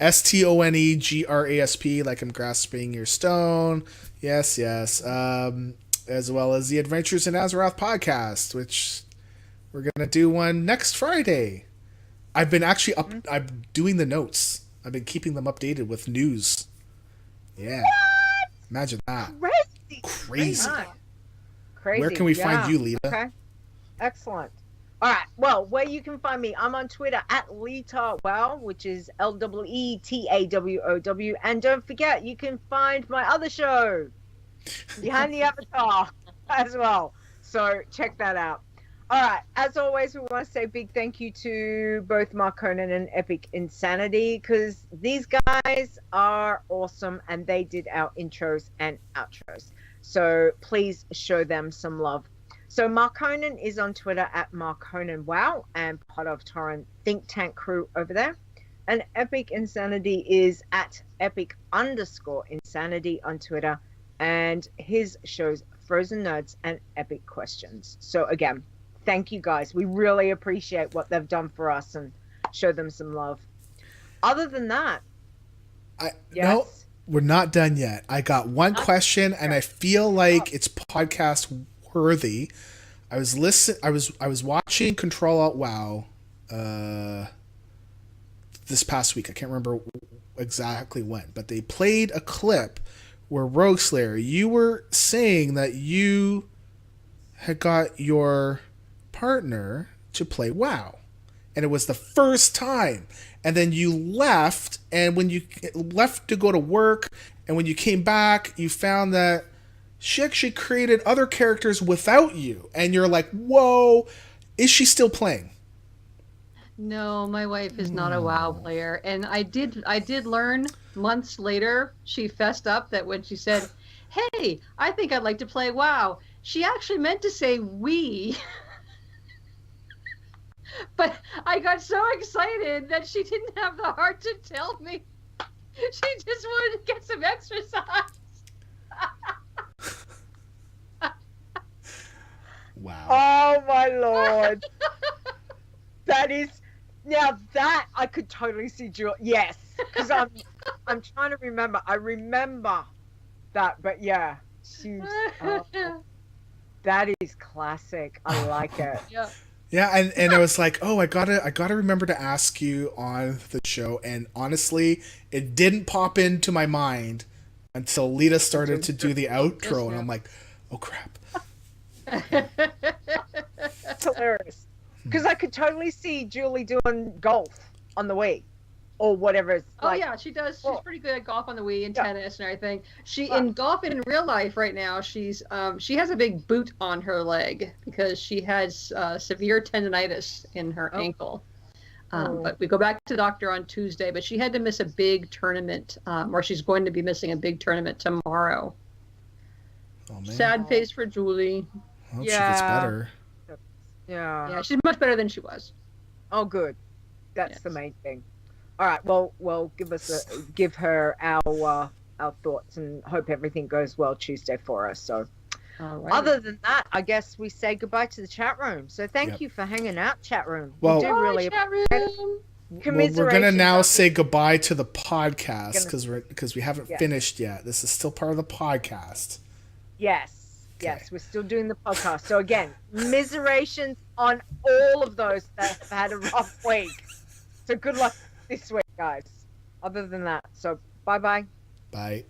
STONEGRASP, like I'm grasping your stone. Yes. As well as the Adventures in Azeroth podcast, which we're gonna do one next Friday. I've been actually I'm doing the notes. I've been keeping them updated with news. Yeah. What? Imagine that. Crazy. Crazy. Where can we find you, Leeta? Okay. Excellent. All right. Well, where you can find me, I'm on Twitter at LeetaWow, which is LEETAWOW. And don't forget, you can find my other show, Behind the Avatar, as well. So check that out. All right. As always, we want to say a big thank you to both Mark Conan and Epic Insanity, because these guys are awesome and they did our intros and outros. So please show them some love. So Mark Conan is on Twitter at MarkConanWow and part of Torrent Think Tank crew over there. And Epic Insanity is at Epic_Insanity on Twitter. And his shows Frozen Nerds and Epic Questions. So again, thank you guys. We really appreciate what they've done for us and show them some love. Other than that, no, we're not done yet. I got one question, and I feel like it's podcast worthy. I was watching Control Alt WoW this past week. I can't remember exactly when, but they played a clip where Rogueslayer, you were saying that you had got your partner to play WoW, and it was the first time, and then you left, and when you left to go to work, and when you came back, you found that she actually created other characters without you, and you're like, whoa, is she still playing? No, my wife is not a WoW player, and I did learn months later. She fessed up that when she said, hey, I think I'd like to play WoW, she actually meant to say we. But I got so excited that she didn't have the heart to tell me. She just wanted to get some exercise. Wow. Oh my Lord. Now that I could totally see Julie. Yes. Because I'm trying to remember. I remember that, but yeah. That is classic. I like it. Yeah. Yeah, and I was like, oh, I gotta remember to ask you on the show, and honestly, it didn't pop into my mind until Leeta started to do the outro, and I'm like, oh crap. It's hilarious. Because I could totally see Julie doing golf on the Wii. Or whatever it's like. Oh yeah, she does. She's pretty good at golf on the Wii and tennis and everything. In golf in real life right now, she has a big boot on her leg because she has severe tendonitis in her ankle. But we go back to the doctor on Tuesday, but she had to miss a big tournament, or she's going to be missing a big tournament tomorrow. Oh, man. Sad face for Julie. I hope she gets better. Yeah, she's much better than she was. Oh, good. That's the main thing. All right. Well, give her our thoughts and hope everything goes well Tuesday for us. So, other than that, I guess we say goodbye to the chat room. So thank you for hanging out, chat room. Well, we do really appreciate it. We're gonna now say goodbye to the podcast because we haven't finished yet. This is still part of the podcast. Yes. Okay. Yes, we're still doing the podcast. So again, miserations on all of those that have had a rough week. So good luck this week, guys. Other than that, so bye-bye. Bye.